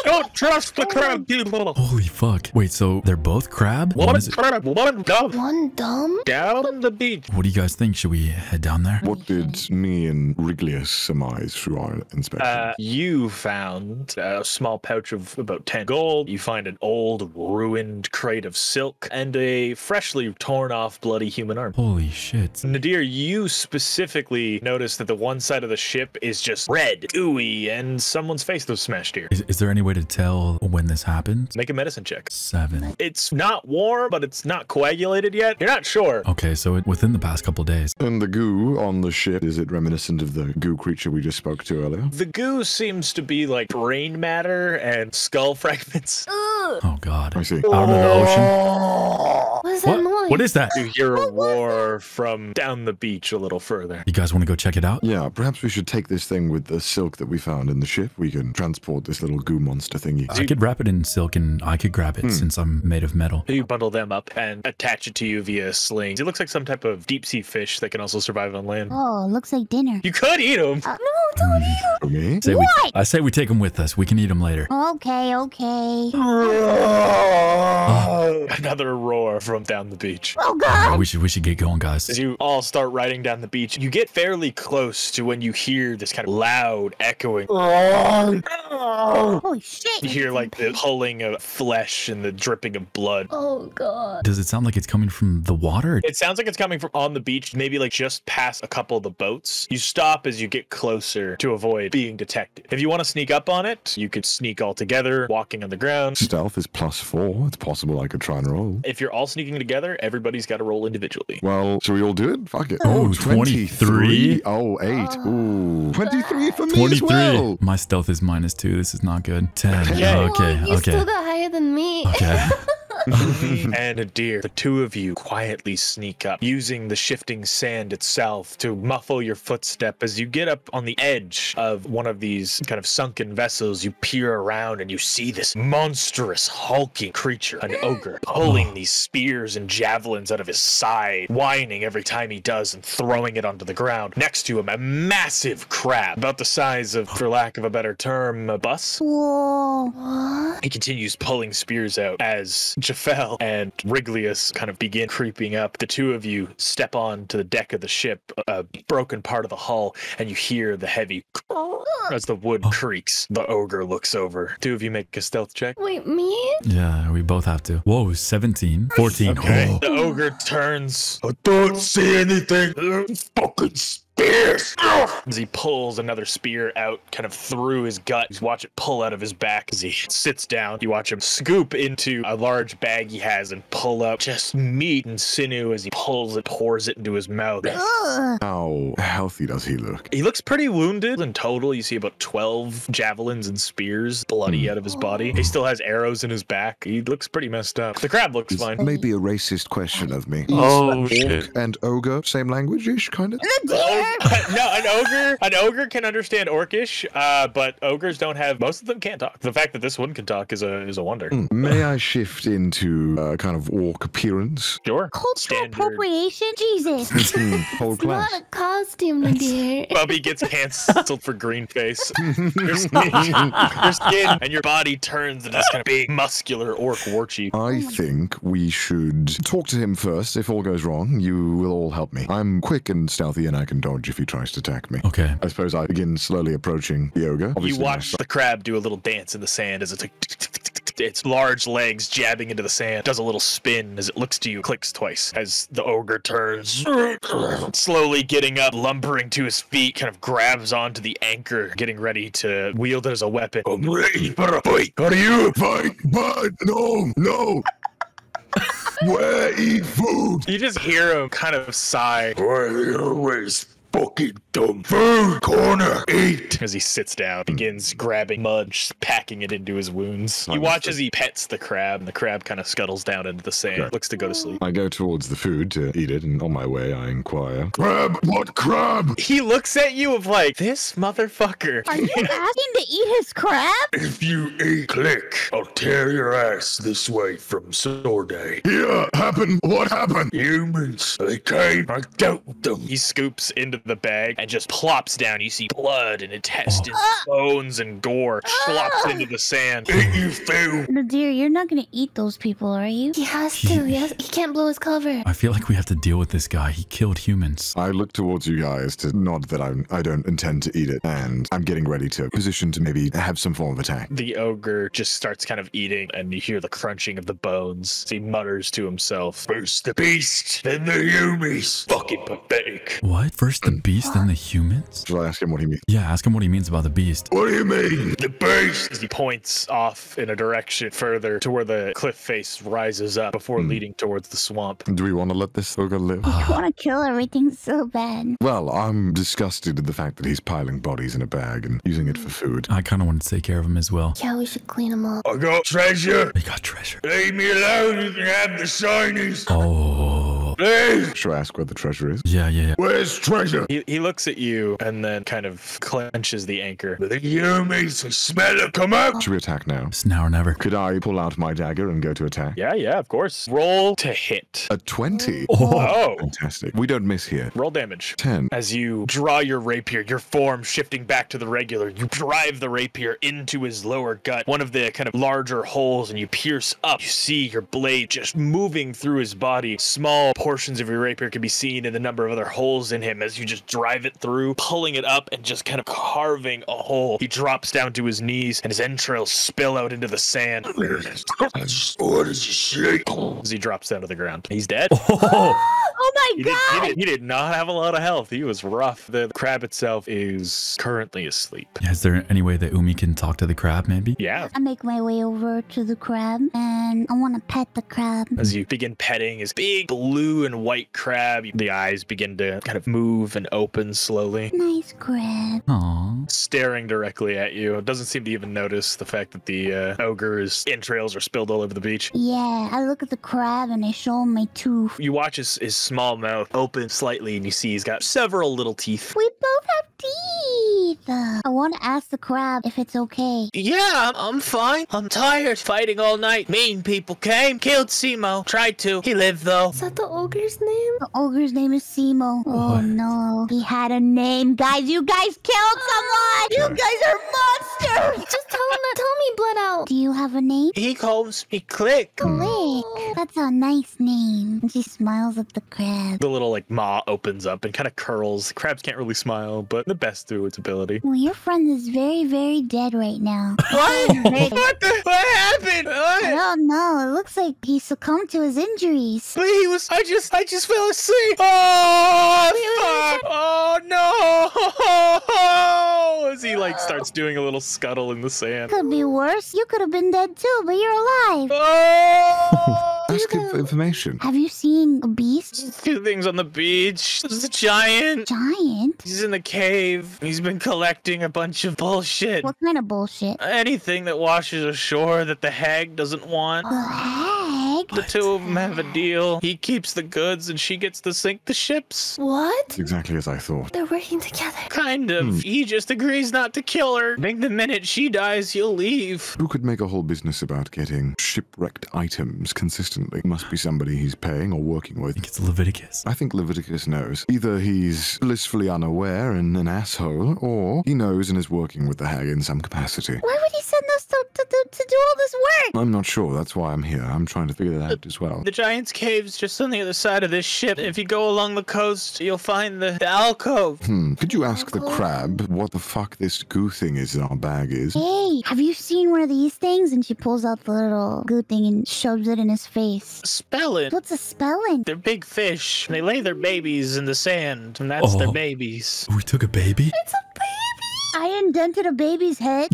Don't trust the crab people. Holy fuck! Wait, so they're both crab? What One is it? crab, one dumb. One dumb? Down the beach. What do you guys think? Should we head down there? What did me and Wriglius surmise through our inspection? You found a small pouch of about 10 gold. You find an old, ruined crate of silk and a freshly torn off, bloody human arm. Holy shit! Nadir, you specifically noticed that the one side of the ship is just red, gooey, and someone's face was smashed here. Is there any way to tell when this happened? Make a medicine check. 7. It's not warm, but it's not coagulated yet. You're not sure. Okay, so within the past couple days. And the goo on the ship, is it reminiscent of the goo creature we just spoke to earlier? The goo seems to be like brain matter and skull fragments. Oh god. I see. Out of the ocean. What is that noise? What is that? You hear a roar from down the beach a little further. You guys want to go check it out? Yeah, perhaps we should take this thing with the silk that we found in the ship. We can transport this little goo monster thingy. I could wrap it in silk and I could grab it since I'm made of metal. You bundle them up and attach it to you via slings. It looks like some type of deep sea fish that can also survive on land. Oh, looks like dinner. You could eat them. No, don't eat For me? I say we take them with us. We can eat them later. Okay, okay. Another roar from down the beach. beach. Oh god! We should get going, guys. As you all start riding down the beach, you get fairly close to when you hear this kind of loud echoing. Holy shit! You hear like the pulling of flesh and the dripping of blood. Oh god. Does it sound like it's coming from the water? It sounds like it's coming from on the beach, maybe like just past a couple of the boats. You stop as you get closer to avoid being detected. If you want to sneak up on it, you could sneak all together, walking on the ground. Stealth is +4. It's possible I could try and roll. If you're all sneaking together, everybody's got to roll individually. Well, shall we all do it? Fuck it. Oh, 23? Oh, 8. Ooh. 23 for me 23. as well. My stealth is -2. This is not good. 10. Yeah. Okay, You still okay. got higher than me. Okay. And Adir, the two of you quietly sneak up, using the shifting sand itself to muffle your footstep. As you get up on the edge of one of these kind of sunken vessels, you peer around and you see this monstrous, hulking creature, an ogre, pulling these spears and javelins out of his side, whining every time he does and throwing it onto the ground. Next to him, a massive crab, about the size of, for lack of a better term, a bus. Whoa. What? He continues pulling spears out as Jafel and Wriglius kind of begin creeping up. The two of you step on to the deck of the ship, a broken part of the hull, and you hear the heavy as the wood creaks. The ogre looks over. Two of you make a stealth check. Wait, me? Yeah, we both have to. Whoa, 17. 14. Okay. Oh. The ogre turns. I don't see anything. Fucking spears. As he pulls another spear out kind of through his gut. You watch it pull out of his back. As he sits down, you watch him scoop into a large bag he has and pull up just meat and sinew. As he pulls it, pours it into his mouth. Ugh. How healthy does he look? He looks pretty wounded. In total, you see about 12 javelins and spears bloody out of his body. He still has arrows in his back. He looks pretty messed up. The crab looks fine. Maybe a racist question of me. Oh, Is shit. orc and ogre same language-ish, kind of? No, an ogre can understand Orcish, but ogres don't have. Most of them can't talk. The fact that this one can talk is a wonder. May I shift into kind of orc appearance? Sure. Cultural appropriation? Jesus. Whole class. Not a costume, dear. Bubby gets canceled for green face. Your skin and your body turns into this kind of big, muscular orc war chief. I think we should talk to him first. If all goes wrong, you will all help me. I'm quick and stealthy and I can dodge if he tries to attack me. Okay. I suppose I begin slowly approaching the ogre. You Obviously, watch the crab do a little dance in the sand as it's like its large legs jabbing into the sand, does a little spin as it looks to you, clicks twice as the ogre turns, slowly getting up, lumbering to his feet, kind of grabs onto the anchor, getting ready to wield it as a weapon. I'm ready for a fight. How do you fight? But no. Where eat food? You just hear him kind of sigh. Why always fucking dumb food corner eat as he sits down, begins grabbing mud, just packing it into his wounds. You watch as he pets the crab, and the crab kind of scuttles down into the sand, looks to go to sleep. I go towards the food to eat it, and on my way I inquire, "Crab? What crab?" He looks at you of like, this motherfucker. Are you asking to eat his crab? If you eat click, I'll tear your ass this way from Sorday. Yeah, happened. What happened? Humans, they came, I dealt with them. He scoops into the bag and just plops down. You see blood and intestines, bones and gore slops into the sand. Eat you fool. No, dear, you're not gonna eat those people, are you? He has to. He can't blow his cover. I feel like we have to deal with this guy. He killed humans. I look towards you guys to nod that I don't intend to eat it, and I'm getting ready to position to maybe have some form of attack. The ogre just starts kind of eating, and you hear the crunching of the bones. He mutters to himself, first the beast, then the humans. Fucking pathetic. What? First the beast, then the humans? Shall I ask him what he means? Yeah, ask him what he means about the beast. What do you mean? The beast? As he points off in a direction further to where the cliff face rises up before leading towards the swamp. Do we want to let this ogre live? I want to kill everything so bad. Well, I'm disgusted at the fact that he's piling bodies in a bag and using it for food. I kind of want to take care of him as well. Yeah, we should clean him up. I got treasure. He got treasure. Leave me alone. You can have the shinies. Oh. Oh. Hey! Should I ask where the treasure is? Yeah. Where's treasure? He looks at you and then kind of clenches the anchor. You may smell it. Come out. Should we attack now? It's now or never. Could I pull out my dagger and go to attack? Yeah, of course. Roll to hit. A 20. Oh. Fantastic. We don't miss here. Roll damage. 10. As you draw your rapier, your form shifting back to the regular, you drive the rapier into his lower gut, one of the kind of larger holes, and you pierce up. You see your blade just moving through his body. Small portions of your rapier can be seen in the number of other holes in him as you just drive it through, pulling it up and just kind of carving a hole. He drops down to his knees and his entrails spill out into the sand. What is shit? As he drops down to the ground. He's dead. Oh my god! He did not have a lot of health. He was rough. The crab itself is currently asleep. Is there any way that Umi can talk to the crab, maybe? Yeah. I make my way over to the crab and I want to pet the crab. As you begin petting his big blue and white crab, the eyes begin to kind of move and open slowly. Nice crab. Aww. Staring directly at you. It doesn't seem to even notice the fact that the ogre's entrails are spilled all over the beach. Yeah, I look at the crab and I show him my tooth. You watch his small mouth open slightly and you see he's got several little teeth. We both have teeth. I want to ask the crab if it's okay. Yeah, I'm fine. I'm tired fighting all night. Mean people came, killed Simo. Tried to. He lived though. Is that the ogre's name? The ogre's name is Simo. Oh no, he had a name. Guys, you guys killed someone. You guys are monsters. Just tell me, Blood Out. Do you have a name? He calls me Click. Click. That's a nice name. And she smiles at the crab. The little like maw opens up and kind of curls. Crabs can't really smile, but the best through its ability. Well, your friend is very, very dead right now. What? What happened? I don't know. It looks like he succumbed to his injuries. But he was. I just fell asleep. Oh, fuck. Oh no! As he like starts doing a little scuttle in the sand. Could be worse. You could have been dead too, but you're alive. Oh! Ask him for information. Have you seen a beast? A few things on the beach. There's a giant. Giant? He's in the cave. He's been collecting a bunch of bullshit. What kind of bullshit? Anything that washes ashore that the hag doesn't want. The hag? The two of them have a deal. He keeps the goods and she gets to sink the ships. What? Exactly as I thought. They're working together. Kind of. He just agrees not to kill her. I think the minute she dies, he'll leave. Who could make a whole business about getting shipwrecked items consistently? Must be somebody he's paying or working with. I think it's Leviticus. I think Leviticus knows. Either he's blissfully unaware and an asshole, or he knows and is working with the hag in some capacity. Why would he send us to do all this work? I'm not sure. That's why I'm here. I'm trying to figure that out as well. The giant's cave's just on the other side of this ship. If you go along the coast, you'll find the alcove. Could you ask the crab what the fuck this goo thing is in our bag is? Hey, have you seen one of these things? And she pulls out the little goo thing and shoves it in his face. Spellin. What's a spelling? They're big fish. They lay their babies in the sand, and that's their Oh. babies. We took a baby? It's a baby! I indented a baby's head.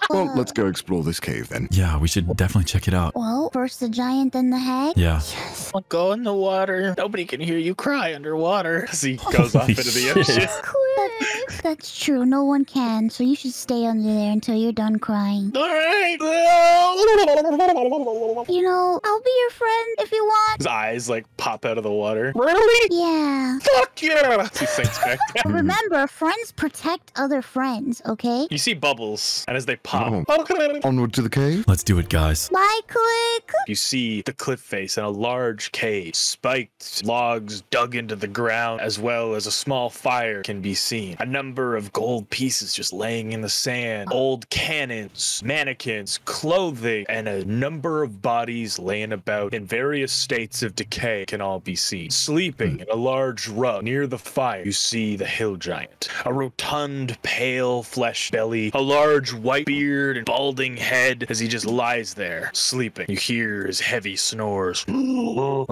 Well, let's go explore this cave then. Yeah, we should definitely check it out. Well, first the giant, then the hag? Yeah. Yes. Well, go in the water. Nobody can hear you cry underwater. As he goes off into the ocean. That's true. No one can, so you should stay under there until you're done crying. All right. You know, I'll be your friend if you want. His eyes like pop out of the water. Really? Yeah. Fuck yeah! He sinks back down. Remember, friends protect other friends, okay? You see bubbles, and as they pop, Onward to the cave? Let's do it, guys. Bye, Click. you see the cliff face and a large cave. Spiked logs dug into the ground, as well as a small fire can be seen. A number of gold pieces just laying in the sand. Old cannons, mannequins, clothing, and a number of bodies laying about in various states of decay can all be seen. Sleeping in a large rug near the fire, you see the hill giant. A rotund, pale flesh belly, a large white beard and balding head as he just lies there, sleeping. You hear his heavy snores. You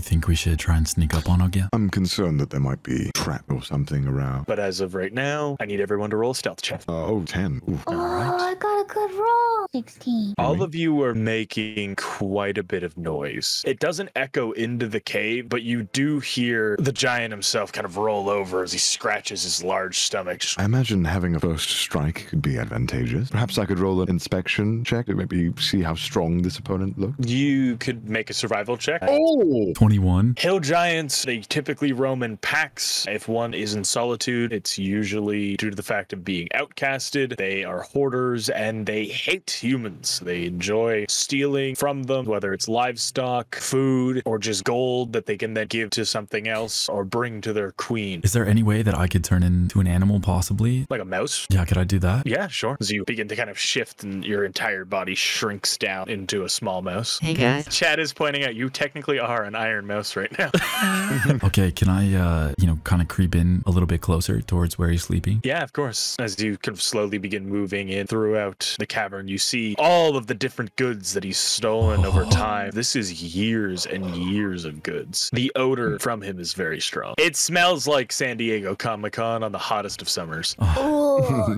think we should try and sneak up on Ogia? I'm concerned that there might be a trap or something around. But as of right now, I need everyone to roll a stealth check. Oh, 10. Ooh. Oh, I got a good roll. 16. All of you are making quite a bit of noise. It doesn't echo into the cave, but you do hear the giant himself kind of roll over as he scratches his large stomach. I imagine having a first strike could be advantageous. Perhaps I could roll an inspection check to maybe see how strong this opponent looks. You could make a survival check. Oh! 21. Hill giants, they typically roam in packs. If one is in solitude, it's usually due to the fact of being outcasted. They are hoarders and they hate humans. They enjoy stealing from them, whether it's livestock, food, or just gold that they can then give to something else or bring to their queen. Is there any way that I could turn into an animal possibly? Like a mouse? Yeah, could I do that? Yeah, sure. As you begin to kind of shift and your entire body shrinks down into a small mouse. Hey guys. Chad is pointing out you technically are an iron mouse right now. Okay, can I, kind of creep in a little bit closer towards where he's sleeping? Yeah, of course. As you kind of slowly begin moving in throughout the cavern, you see all of the different goods that he's stolen over time. This is years and years of goods. The odor from him is very strong. It smells like San Diego Comic-Con on the hottest of summers.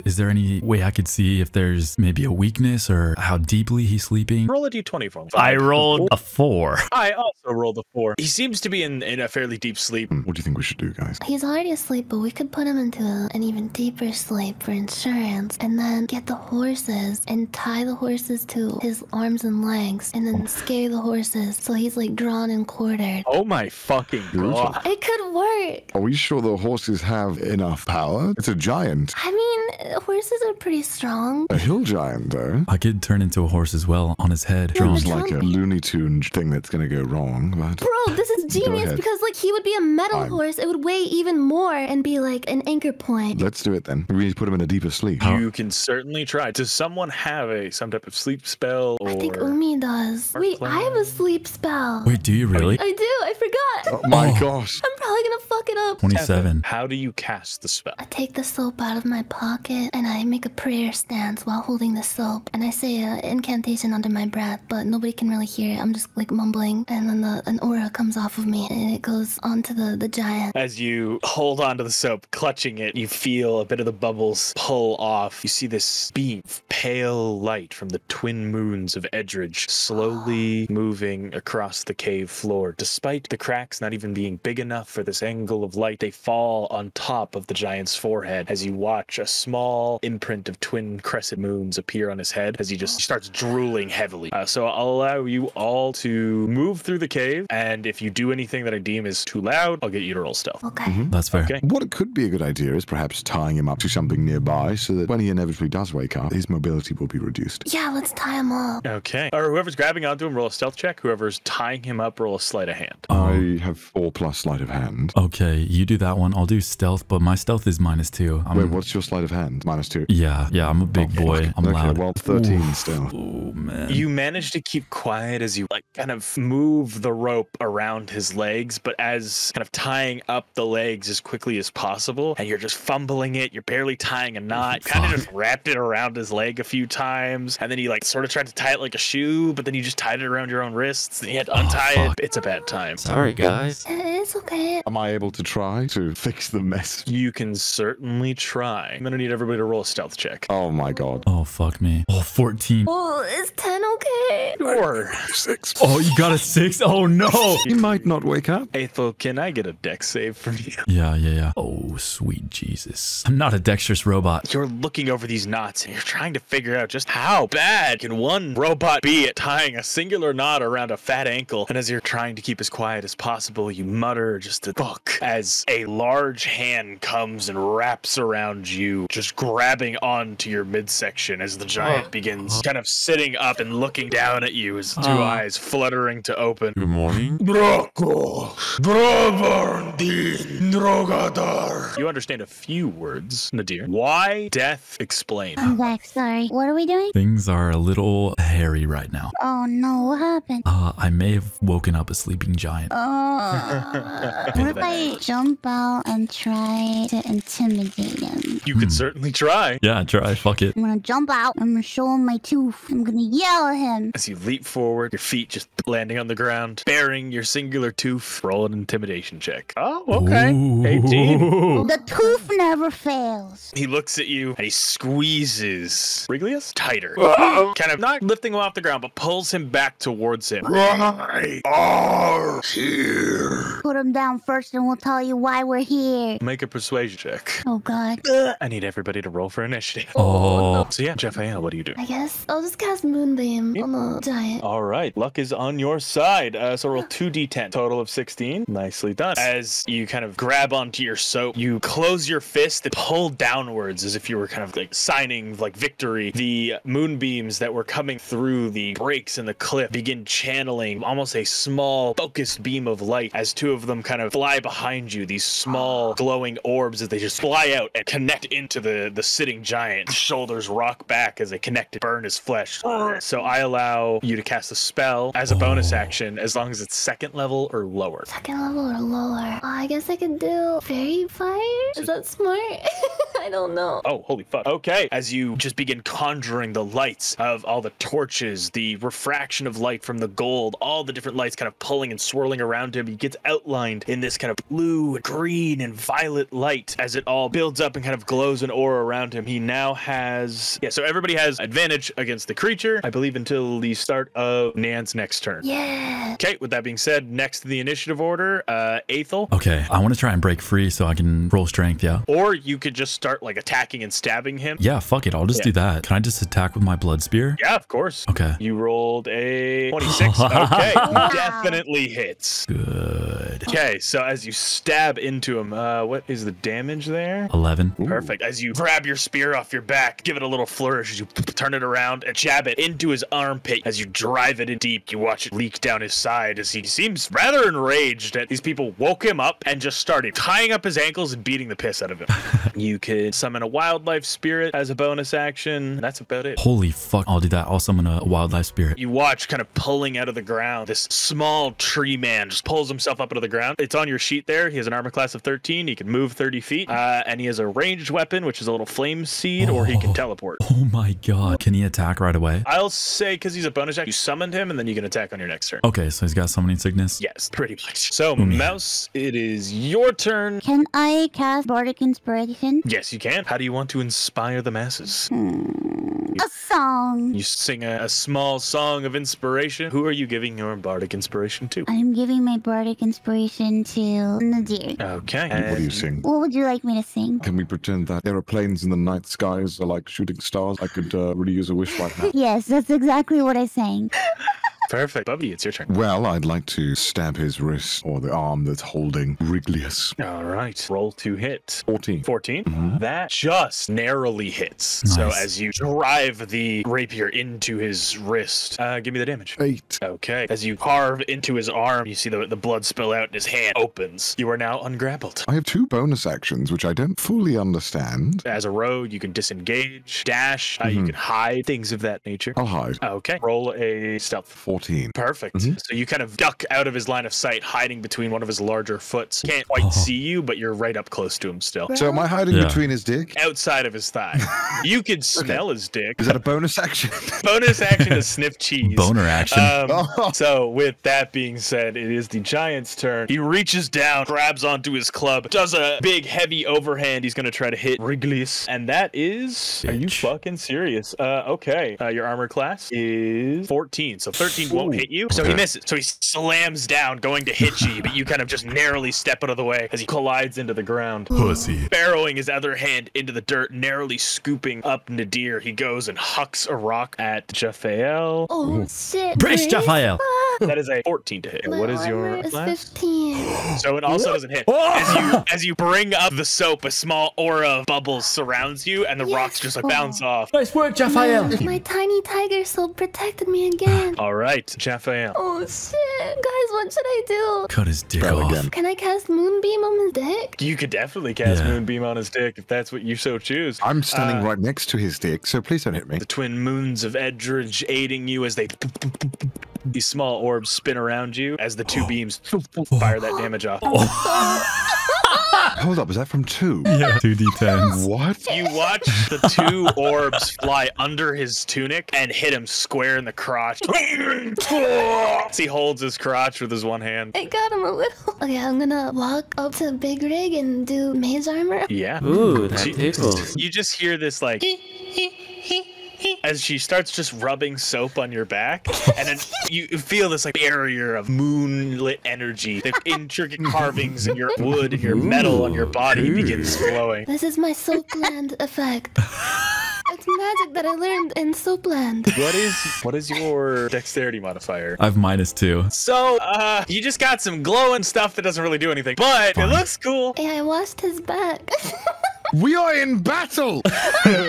Is there any way I could see if there's maybe a weakness or how deeply he's sleeping? Roll a d20 for him. I rolled a 4. I also rolled a 4. He seems to be in a fairly deep sleep. What do you think we should do, guys? He's already asleep, but we could put him into an even deeper sleep for insurance, and then get the horses and tie the horses to his arms and legs, and then scare the horses so he's like drawn and quartered. Oh my fucking god. It could work. Are we sure the horses have enough power? It's a giant. I mean, horses are pretty strong. A hill giant, though. I could turn into a horse as well on his head. Yeah, Sounds like a Looney Tune thing that's gonna go wrong, but... Bro, this is genius ahead. because like he would be a metal Fine. horse. It would weigh even more and be like an anchor point. Let's do it then. We need to put him in a deeper sleep. You can certainly try. Does someone have some type of sleep spell? Or... I think Umi does. Wait, I have a sleep spell. Wait, do you really? I do. I forgot. Oh my gosh. I'm probably gonna fuck it up. 27. How do you cast the spell? I take the soap out of my pocket and I make a prayer stance while holding the soap, and I say an incantation under my breath, but nobody can really hear it. I'm just like mumbling, and then an aura comes off of me and it goes onto the giant. As you hold onto the soap, clutching it, you feel a bit of the bubbles pull off. You see this beam of pale light from the twin moons of Edridge slowly moving across the cave floor. Despite the cracks not even being big enough for this angle of light, they fall on top of the giant's forehead as you watch a small imprint of twin crescent moons appear on his head as he just starts drooling heavily. So I'll allow you all to move through the cave, and if you do anything that I deem is too loud, I'll get you to roll stealth. Okay. That's fair. Okay. What could be a good idea is perhaps tying him up to something nearby so that when he inevitably does wake up, his mobility will be reduced. Yeah, let's tie him up. Okay. Or whoever's grabbing onto him, roll a stealth check. Whoever's tying him up, roll a sleight of hand. I have 4+ sleight of hand. Okay, you do that one. I'll do stealth, but my stealth is -2. Wait, what's your sleight of hand? -2. Yeah, I'm a big boy. I'm okay, loud. well, 13 still. Oh, man. You manage to keep quiet as you kind of move the rope around his legs, but as kind of tying up the legs as quickly as possible, and you're just fumbling it, you're barely tying a knot, kind of just wrapped it around his leg a few times, and then you sort of tried to tie it like a shoe, but then you just tied it around your own wrists, and you had to untie it. It's a bad time. Sorry, guys. It's okay. Am I able to try to fix the mess? You can certainly try. I'm gonna need everybody to roll a stealth check. Oh my god. Oh, fuck me. Oh, 14. Oh, is 10 okay? Sure. 6. Oh, you got a 6? Oh, no. He might not wake up. Aethel, can I get a dex save from you? Yeah. Oh, sweet Jesus. I'm not a dexterous robot. You're looking over these knots and you're trying to figure out just how bad can one robot be at tying a singular knot around a fat ankle. And as you're trying to keep as quiet as possible, you mutter just a fuck as a large hand comes and wraps around you, just grabbing onto your midsection as the giant begins kind of sitting up and looking down at you, his two eyes fluttering to open. Good morning. You understand a few words, Nadir. Why? Death. Explain. I'm back. Sorry. What are we doing? Things are a little hairy right now. Oh no, what happened? I may have woken up a sleeping giant. What if I jump out and try to intimidate him? You could certainly certainly try. Yeah, try. Fuck it. I'm gonna jump out. I'm gonna show him my tooth. I'm gonna yell at him. As you leap forward, your feet just landing on the ground, bearing your singular tooth. Roll an intimidation check. Oh, okay. Ooh. 18. The tooth never fails. He looks at you and he squeezes Riglius tighter. Kind of not lifting him off the ground, but pulls him back towards him. Right are here. Put him down first and we'll tell you why we're here. Make a persuasion check. Oh, God. I need everybody to roll for initiative. Oh. So yeah, Jaffael, what do you do? I guess I'll just cast Moonbeam on the giant. All right, luck is on your side. So roll 2d10, total of 16. Nicely done. As you kind of grab onto your soap, you close your fist and pull downwards as if you were kind of like signing like victory. The moonbeams that were coming through the breaks in the cliff begin channeling almost a small focused beam of light as two of them kind of fly behind you. These small glowing orbs as they just fly out and connect into the sitting giant. His shoulders rock back as they connect to burn his flesh. So I allow you to cast a spell as a bonus action as long as it's second level or lower. Second level or lower? I guess I could do Fairy Fire? Is that smart? I don't know. Oh, holy fuck. Okay. As you just begin conjuring the lights of all the torches, the refraction of light from the gold, all the different lights kind of pulling and swirling around him, he gets outlined in this kind of blue, green, and violet light as it all builds up and kind of glows an aura around him. He now has... Yeah, so everybody has advantage against the creature, I believe, until the start of Nan's next turn. Yeah. Okay, with that being said, next to the initiative order, Aethel. Okay, I want to try and break free so I can roll strength, yeah? Or you could just start like attacking and stabbing him. Yeah, fuck it. I'll just do that. Can I just attack with my blood spear? Yeah, of course. Okay. You rolled a 26. Okay, definitely hits. Good. Okay, so as you stab into him, what is the damage there? 11. Perfect. As you grab your spear off your back, give it a little flourish as you turn it around and jab it into his armpit. As you drive it in deep, you watch it leak down his side as he seems rather enraged that these people woke him up and just started tying up his ankles and beating the piss out of him. You could summon a wildlife spirit as a bonus action. That's about it. Holy fuck. I'll do that. I'll summon a wildlife spirit. You watch kind of pulling out of the ground. This small tree man just pulls himself up out of the ground. It's on your sheet there. He has an armor class of 13. He can move 30 feet. And he has a ranged weapon, which is a little flame seed, or he can teleport. Oh my god. Can he attack right away? I'll say because he's a bonus action, you summoned him, and then you can attack on your next turn. Okay, so he's got summoning sickness? Yes, pretty much. So, Mouse, it is your turn. Can I cast Bardic Inspiration? Yes, you can. How do you want to inspire the masses? A song. You sing a small song of inspiration. Who are you giving your bardic inspiration to? I'm giving my Bardic Inspiration to Nadir. Okay. What do you sing? What would you like me to sing? Can we pretend that aeroplanes in the night skies are like shooting stars? I could really use a wish right now. Yes, that's exactly what I sang. Perfect. Bubi, it's your turn. Well, I'd like to stab his wrist or the arm that's holding Riglius. All right. Roll to hit. 14. 14? That just narrowly hits. Nice. So as you drive the rapier into his wrist, give me the damage. 8. Okay. As you carve into his arm, you see the blood spill out and his hand opens. You are now ungrappled. I have 2 bonus actions, which I don't fully understand. As a rogue, you can disengage, dash, you can hide, things of that nature. I'll hide. Okay. Roll a stealth. 14. Perfect. So you kind of duck out of his line of sight, hiding between one of his larger foots. Can't quite see you, but you're right up close to him still. So am I hiding between his dick? Outside of his thigh. You could smell his dick. Is that a bonus action? Bonus action is sniff cheese. Boner action. So with that being said, it is the giant's turn. He reaches down, grabs onto his club, does a big heavy overhand. He's going to try to hit Riglius. And that is... Are you fucking serious? Okay. Your armor class is 14. So 13 won't hit you. So he misses. So he slams down, going to hit you, but you kind of just narrowly step out of the way as he collides into the ground. Pussy. Barrowing his other hand into the dirt, narrowly scooping up Nadir, he goes and hucks a rock at Jaffael. Oh, shit. Brace, Grace. Jaffael. That is a 14 to hit. My What is your armor is class? 15. So it also doesn't hit. As you bring up the soap, a small aura of bubbles surrounds you, and the rocks just like bounce off. Nice work, Jaffael. My tiny tiger soul protected me again. All right, Jaffael. Oh shit. Guys, what should I do? Cut his dick Spell off. again. Can I cast Moonbeam on his dick? You could definitely cast Moonbeam on his dick if that's what you so choose. I'm standing right next to his dick, so please don't hit me. The twin moons of Edridge aiding you as they... These small orbs spin around you as the two beams fire that damage off. Hold up, is that from 2? Yeah, 2d10s. What? You watch the 2 orbs fly under his tunic and hit him square in the crotch. He holds his crotch with his one hand. I got him a little. Okay, I'm gonna walk up to Big Rig and do mage armor. Yeah. Ooh, that tickles. You just hear this like as she starts just rubbing soap on your back, and then you feel this like barrier of moonlit energy. The intricate carvings in your wood and your metal on your body begins glowing. This is my Soapland effect. It's magic that I learned in Soapland. What is your dexterity modifier? I have -2. So, you just got some glowing stuff that doesn't really do anything, but it looks cool. Yeah, I washed his back. We are in battle!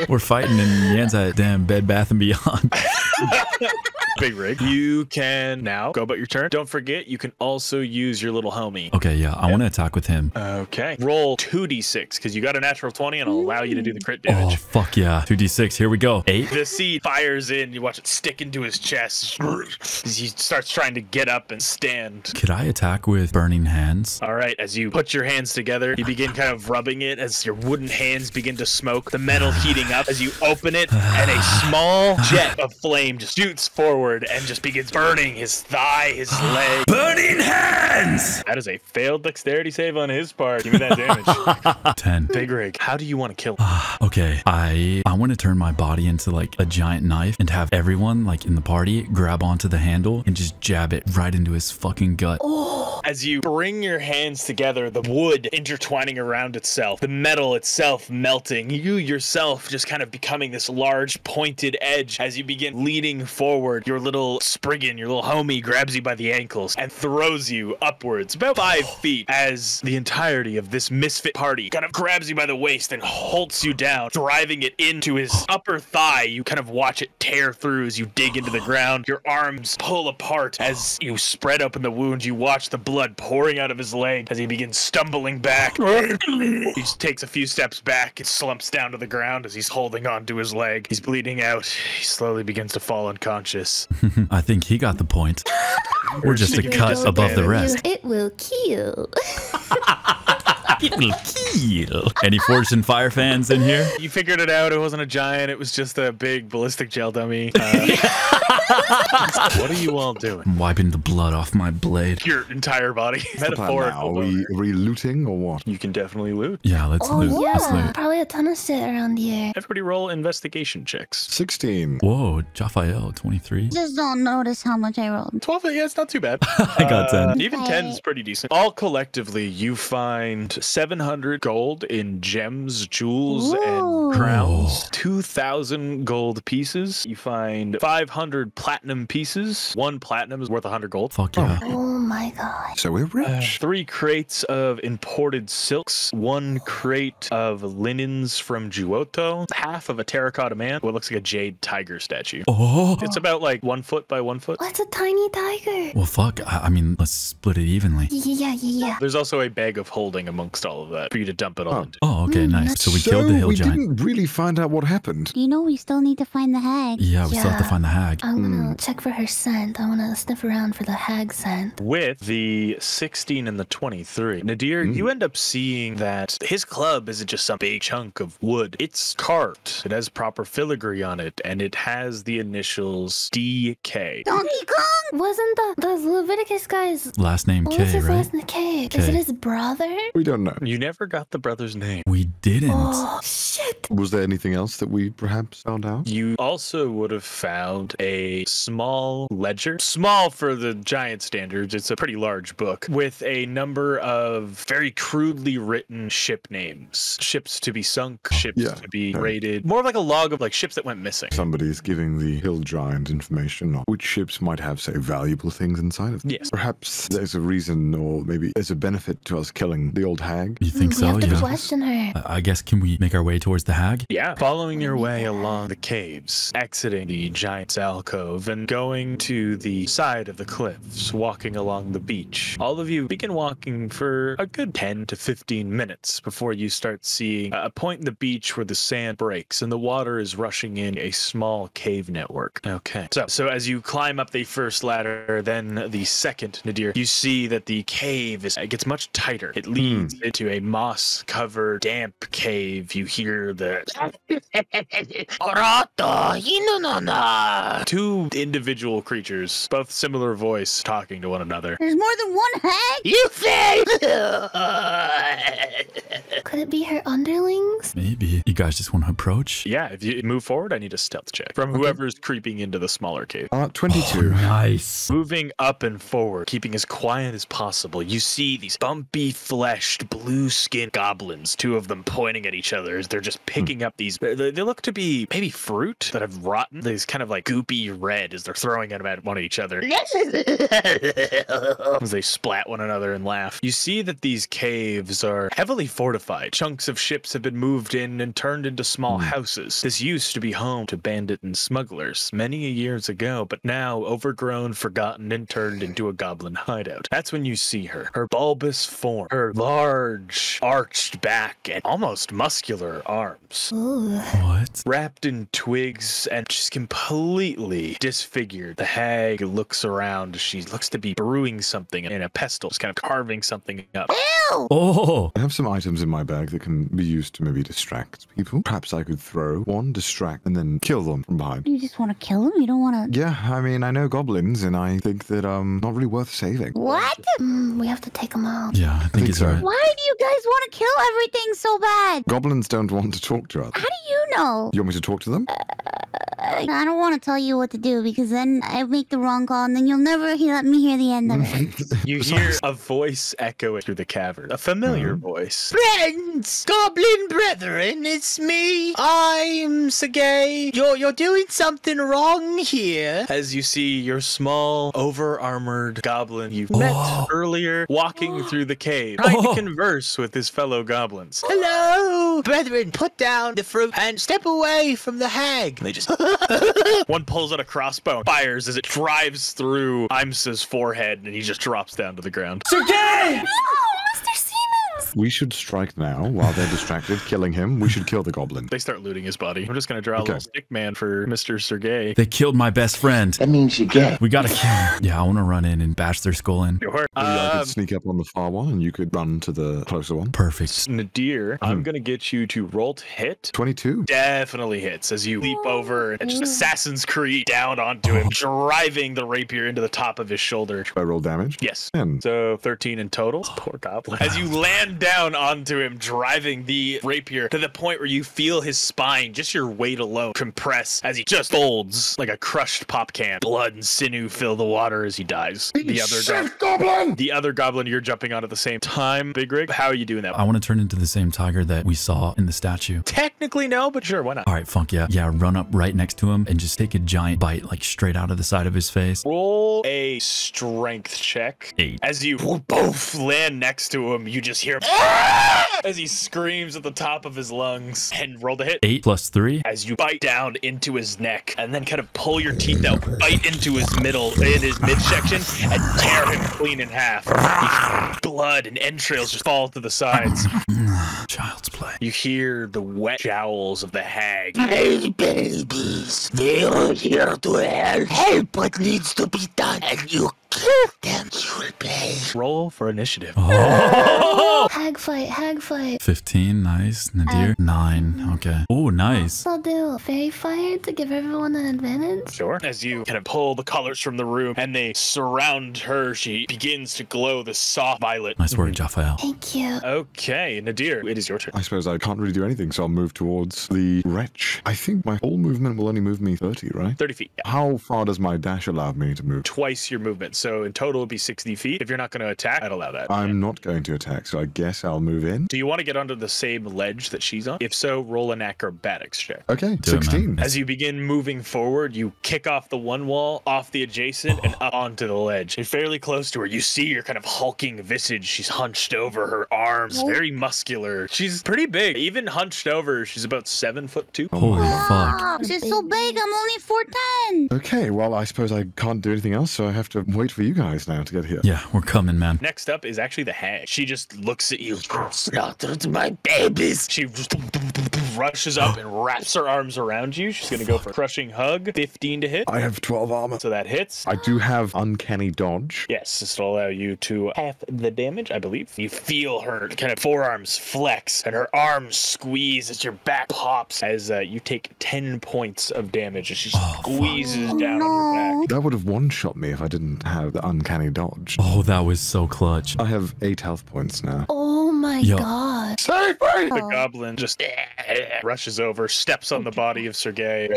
We're fighting in Yan's at damn Bed Bath & Beyond. Big Rig. You can now go about your turn. Don't forget, you can also use your little homie. Okay, yeah, I want to attack with him. Okay. Roll 2d6, because you got a natural 20, and it'll allow you to do the crit Oh, damage. fuck yeah. 2d6, here we go. 8? The seed fires in. You watch it stick into his chest as he starts trying to get up and stand. Could I attack with burning hands? All right, as you put your hands together, you begin kind of rubbing it as your wooden hands begin to smoke, the metal heating up as you open it, and a small jet of flame just shoots forward and just begins burning his thigh, his leg. Burning hands! That is a failed dexterity save on his part. Give me that damage. 10. Big Rig, how do you want to kill him? Okay, I want to turn my body into like a giant knife and have everyone like in the party grab onto the handle and just jab it right into his fucking gut. As you bring your hands together, the wood intertwining around itself, the metal itself melting, you yourself just kind of becoming this large pointed edge as you begin leaning forward. Your little Spriggan, your little homie, grabs you by the ankles and throws you upwards about 5 feet as the entirety of this misfit party kind of grabs you by the waist and holds you down, driving it into his upper thigh. You kind of watch it tear through as you dig into the ground. Your arms pull apart as you spread open the wound. You watch the blood pouring out of his leg as he begins stumbling back. He takes a few steps back and slumps down to the ground as he's holding on to his leg. He's bleeding out. He slowly begins to fall unconscious. I think he got the point. We're just a cut above the rest. It will kill. It will kill. Any Forged in Fire fans in here? You figured it out. It wasn't a giant. It was just a big ballistic gel dummy. What are you all doing? I'm wiping the blood off my blade. Your entire body. Metaphorical. Are we looting or what? You can definitely loot. Yeah, let's loot. Let's loot. Probably a ton of shit around here. Everybody roll investigation checks. 16. Whoa, Jaffael, 23. Just don't notice how much I rolled. 12, yeah, it's not too bad. I got 10. Even 10 is pretty decent. All collectively, you find 700 gold in gems, jewels, and crowns. 2,000 gold pieces. You find 500 platinum pieces. 1 platinum is worth 100 gold. Fuck yeah. Oh my god. So we're rich. 3 crates of imported silks. 1 crate of linens from Juoto. Half of a terracotta man. What looks like a jade tiger statue. Oh. It's about like 1 foot by 1 foot. What's a tiny tiger? Well, fuck. I mean, let's split it evenly. Yeah. There's also a bag of holding amongst all of that for you to dump it all into. Oh, okay, nice. So we killed the hill we giant. didn't really find out what happened. You know we still need to find the hag. Yeah, we still have to find the hag. I'm gonna check for her scent. I wanna sniff around for the hag scent. With the 16 and the 23, Nadir, you end up seeing that his club isn't just some big chunk of wood. It's carved. It has proper filigree on it, and it has the initials DK. Donkey Kong! Wasn't the Leviticus guy's Last name what K, was his right? last name? K. Is it his brother? We don't know. You never got the brother's name. We didn't. Oh shit. Was there anything else that we perhaps found out? You also would have found a small ledger. Small for the giant standards. It's a pretty large book with a number of very crudely written ship names. Ships to be sunk, ships to be raided. More like a log of like ships that went missing. Somebody's giving the hill giant information on which ships might have, say, valuable things inside of them. Yes. Perhaps there's a reason, or maybe there's a benefit to us killing the old hag. You think We so? have to Yeah. question her. I guess, can we make our way towards the hag? Yeah. Following your way along the caves, exiting the giant's alcove and going to the side of the cliffs, walking along along the beach. All of you begin walking for a good 10 to 15 minutes before you start seeing a point in the beach where the sand breaks and the water is rushing in a small cave network. Okay. So as you climb up the first ladder, then the second, Nadir, you see that the cave it gets much tighter. It leads into a moss-covered, damp cave. You hear the two individual creatures, both similar voice, talking to one another. There's more than one hag? You failed! Could it be her underlings? Maybe. You guys just want to approach? Yeah, if you move forward, I need a stealth check from whoever's creeping into the smaller cave. 22. Oh, nice. Moving up and forward, keeping as quiet as possible, you see these bumpy-fleshed, blue-skinned goblins, two of them pointing at each other as they're just picking up these. They look to be maybe fruit that have rotten. These kind of like goopy red as they're throwing them at one of each other. As they splat one another and laugh. You see that these caves are heavily fortified. Chunks of ships have been moved in and turned into small houses. This used to be home to bandit and smugglers many years ago, but now overgrown, forgotten, and turned into a goblin hideout. That's when you see her. Her bulbous form, her large, arched back, and almost muscular arms. Ooh. What? Wrapped in twigs and just completely disfigured. The hag looks around. She looks to be brewing something in a pestle, just kind of carving something up. Ew! Oh! I have some items in my bag that can be used to maybe distract people. Perhaps I could throw one, distract, and then kill them from behind. You just want to kill him? You don't want to... Yeah, I mean, I know goblins, and I think that not really worth saving. What? We have to take them out. Yeah, I think it's so. right. Why do you guys want to kill everything so bad? Goblins don't want to talk to others. How do you know? You want me to talk to them? I don't want to tell you what to do because then I make the wrong call and then you'll never let me hear the end of it. You hear a voice echoing through the cavern. A familiar voice. Friends, goblin brethren, it's me. I'm Sergey. You're doing something wrong here. As you see your small, over-armored goblin you met earlier walking through the cave, trying to converse with his fellow goblins. Hello, brethren. Put down the fruit and step away from the hag. And they just... One pulls out a crossbow, fires as it drives through Imsa's forehead, and he just drops down to the ground. Mr. Siemens! We should strike now while they're distracted, killing him. We should kill the goblin. They start looting his body. I'm just going to draw a little stick man for Mr. Sergey. They killed my best friend. That means you get. We gotta kill him. Yeah, I want to run in and bash their skull in. Sure. Maybe I could sneak up on the far one, and you could run to the closer one. Perfect. Nadir, I'm going to get you to roll to hit. 22. Definitely hits as you leap over and just Assassin's Creed down onto him, driving the rapier into the top of his shoulder. I roll damage? Yes. 10. So 13 in total. Poor goblin. As you land down onto him, driving the rapier to the point where you feel his spine, just your weight alone, compress as he just folds like a crushed pop can. Blood and sinew fill the water as he dies. The other goblin you're jumping on at the same time. Big Rig, how are you doing that? I want to turn into the same tiger that we saw in the statue. Technically no, but sure, why not? All right, funk yeah. Yeah, run up right next to him and just take a giant bite like straight out of the side of his face. Roll a strength check. 8. As you both land next to him, you just hear as he screams at the top of his lungs. And roll the hit. 8 plus 3. As you bite down into his neck and then kind of pull your teeth out, bite into his midsection and tear him clean in half. Blood and entrails just fall to the sides. Child's play. You hear the wet jowls of the hag. Hey, babies. They are here to help what needs to be done, and you kill them, you'll pay. Roll for initiative. Oh. Hag fight. 15, nice. Nadir, 9. Okay. Oh, nice. I'll do fairy fire to give everyone an advantage. Sure. As you kind of pull the colors from the room and they surround her, she begins to glow this soft violet. Nice work, Jaffael. Thank you. Okay, Nadir, it is your turn. I suppose I can't really do anything, so I'll move towards the wretch. I think my whole movement will only move me 30, right? 30 feet. Yeah. How far does my dash allow me to move? Twice your movement. So in total, it'd be 60 feet. If you're not going to attack, I'd allow that. I'm not going to attack, so I guess I'll move in. Do you want to get onto the same ledge that she's on? If so, roll an acrobatics check. Okay, Do do it, 16. man. As you begin moving forward, you kick off the one wall, off the adjacent, and up onto the ledge. You're fairly close to her. You see her kind of hulking visage. She's hunched over, her arms very muscular. She's pretty big. Even hunched over, she's about 7'2". Holy fuck. Oh, she's so big. I'm only 4'10". Okay, well, I suppose I can't do anything else, so I have to wait for you guys now to get here. Yeah, we're coming, man. Next up is actually the hag. She just looks at you. Slaughtered my babies. She just rushes up and wraps her arms around you. She's going to go for a crushing hug. 15 to hit. I have 12 armor. So that hits. I do have uncanny dodge. Yes, this will allow you to half the damage, I believe. You feel her kind of forearms flex and her arms squeeze as your back pops as you take 10 points of damage as she squeezes down on your back. That would have one-shot me if I didn't have the uncanny dodge. Oh, that was so clutch. I have 8 health points now. Oh my Yo. god. Save me! The goblin just rushes over, steps on the body of Sergei.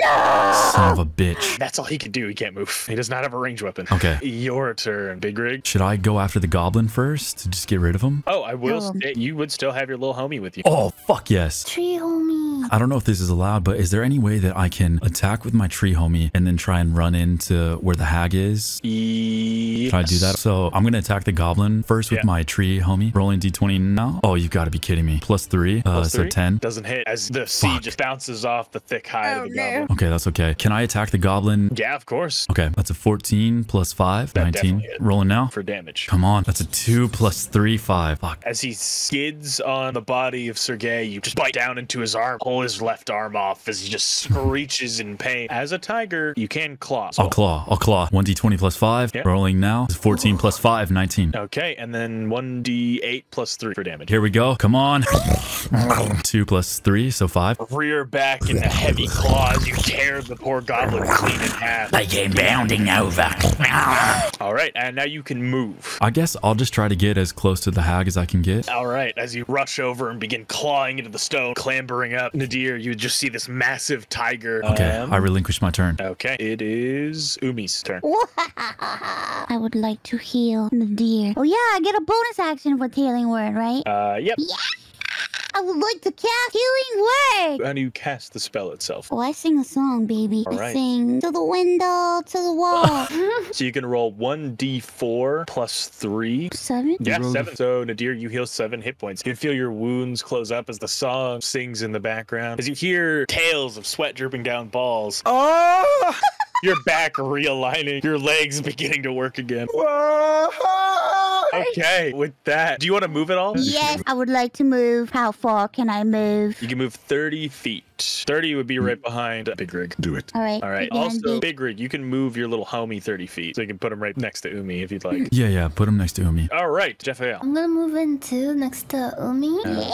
Son of a bitch. That's all he can do. He can't move. He does not have a ranged weapon. Okay. Your turn, Big Rig. Should I go after the goblin first to just get rid of him? Oh, I will say you would still have your little homie with you. Oh, fuck yes. Tree homie. I don't know if this is allowed, but is there any way that I can attack with my tree homie and then try and run into where the hag is? Yes. Can I do that? So I'm going to attack the goblin first with my tree homie. Rolling d20 now. Oh, you've got to be kidding me. +3. So 10. Doesn't hit as the seed just bounces off the thick hide of the goblin. Okay, that's okay. Can I attack the goblin? Yeah, of course. Okay, that's a 14 + 5. That 19. definitely hit. Rolling now. For damage. Come on. That's a 2 + 3, 5. Fuck. As he skids on the body of Sergei, you just bite down into his arm, pull his left arm off as he just screeches in pain. As a tiger, you can claw. I'll claw. 1d20 + 5. Yep. Rolling now. 14 + 5, 19. Okay, and then 1d8 + 3 for damage. Here we go. Come on. 2 + 3, so 5. Rear back in the heavy claws, you tear the poor goblin clean in half. I came bounding over. All right, and now you can move. I guess I'll just try to get as close to the hag as I can get. All right, as you rush over and begin clawing into the stone, clambering up, Nadir, you just see this massive tiger. Okay, I relinquish my turn. Okay, it is Umi's turn. I would like to heal the deer. Oh yeah, I get a bonus action for Healing Word, right? Yep. Yeah. I would like to cast Healing Word. How do you cast the spell itself? Oh, I sing a song, baby. All I right. sing to the window, to the wall. So you can roll 1d4 + 3. 7? Yeah, 7. So Nadir, you heal 7 hit points. You can feel your wounds close up as the song sings in the background. As you hear tales of sweat dripping down balls. Oh! Your back realigning, your legs beginning to work again. Okay, with that, do you want to move at all? Yes, I would like to move. How far can I move? You can move 30 feet. 30 would be right behind Big Rig. Do it. All right. All right. again, Also, Big Rig, you can move your little homie 30 feet. So you can put him right next to Umi if you'd like. Yeah, put him next to Umi. All right, Jeffael. I'm gonna move in too, next to Umi. Okay.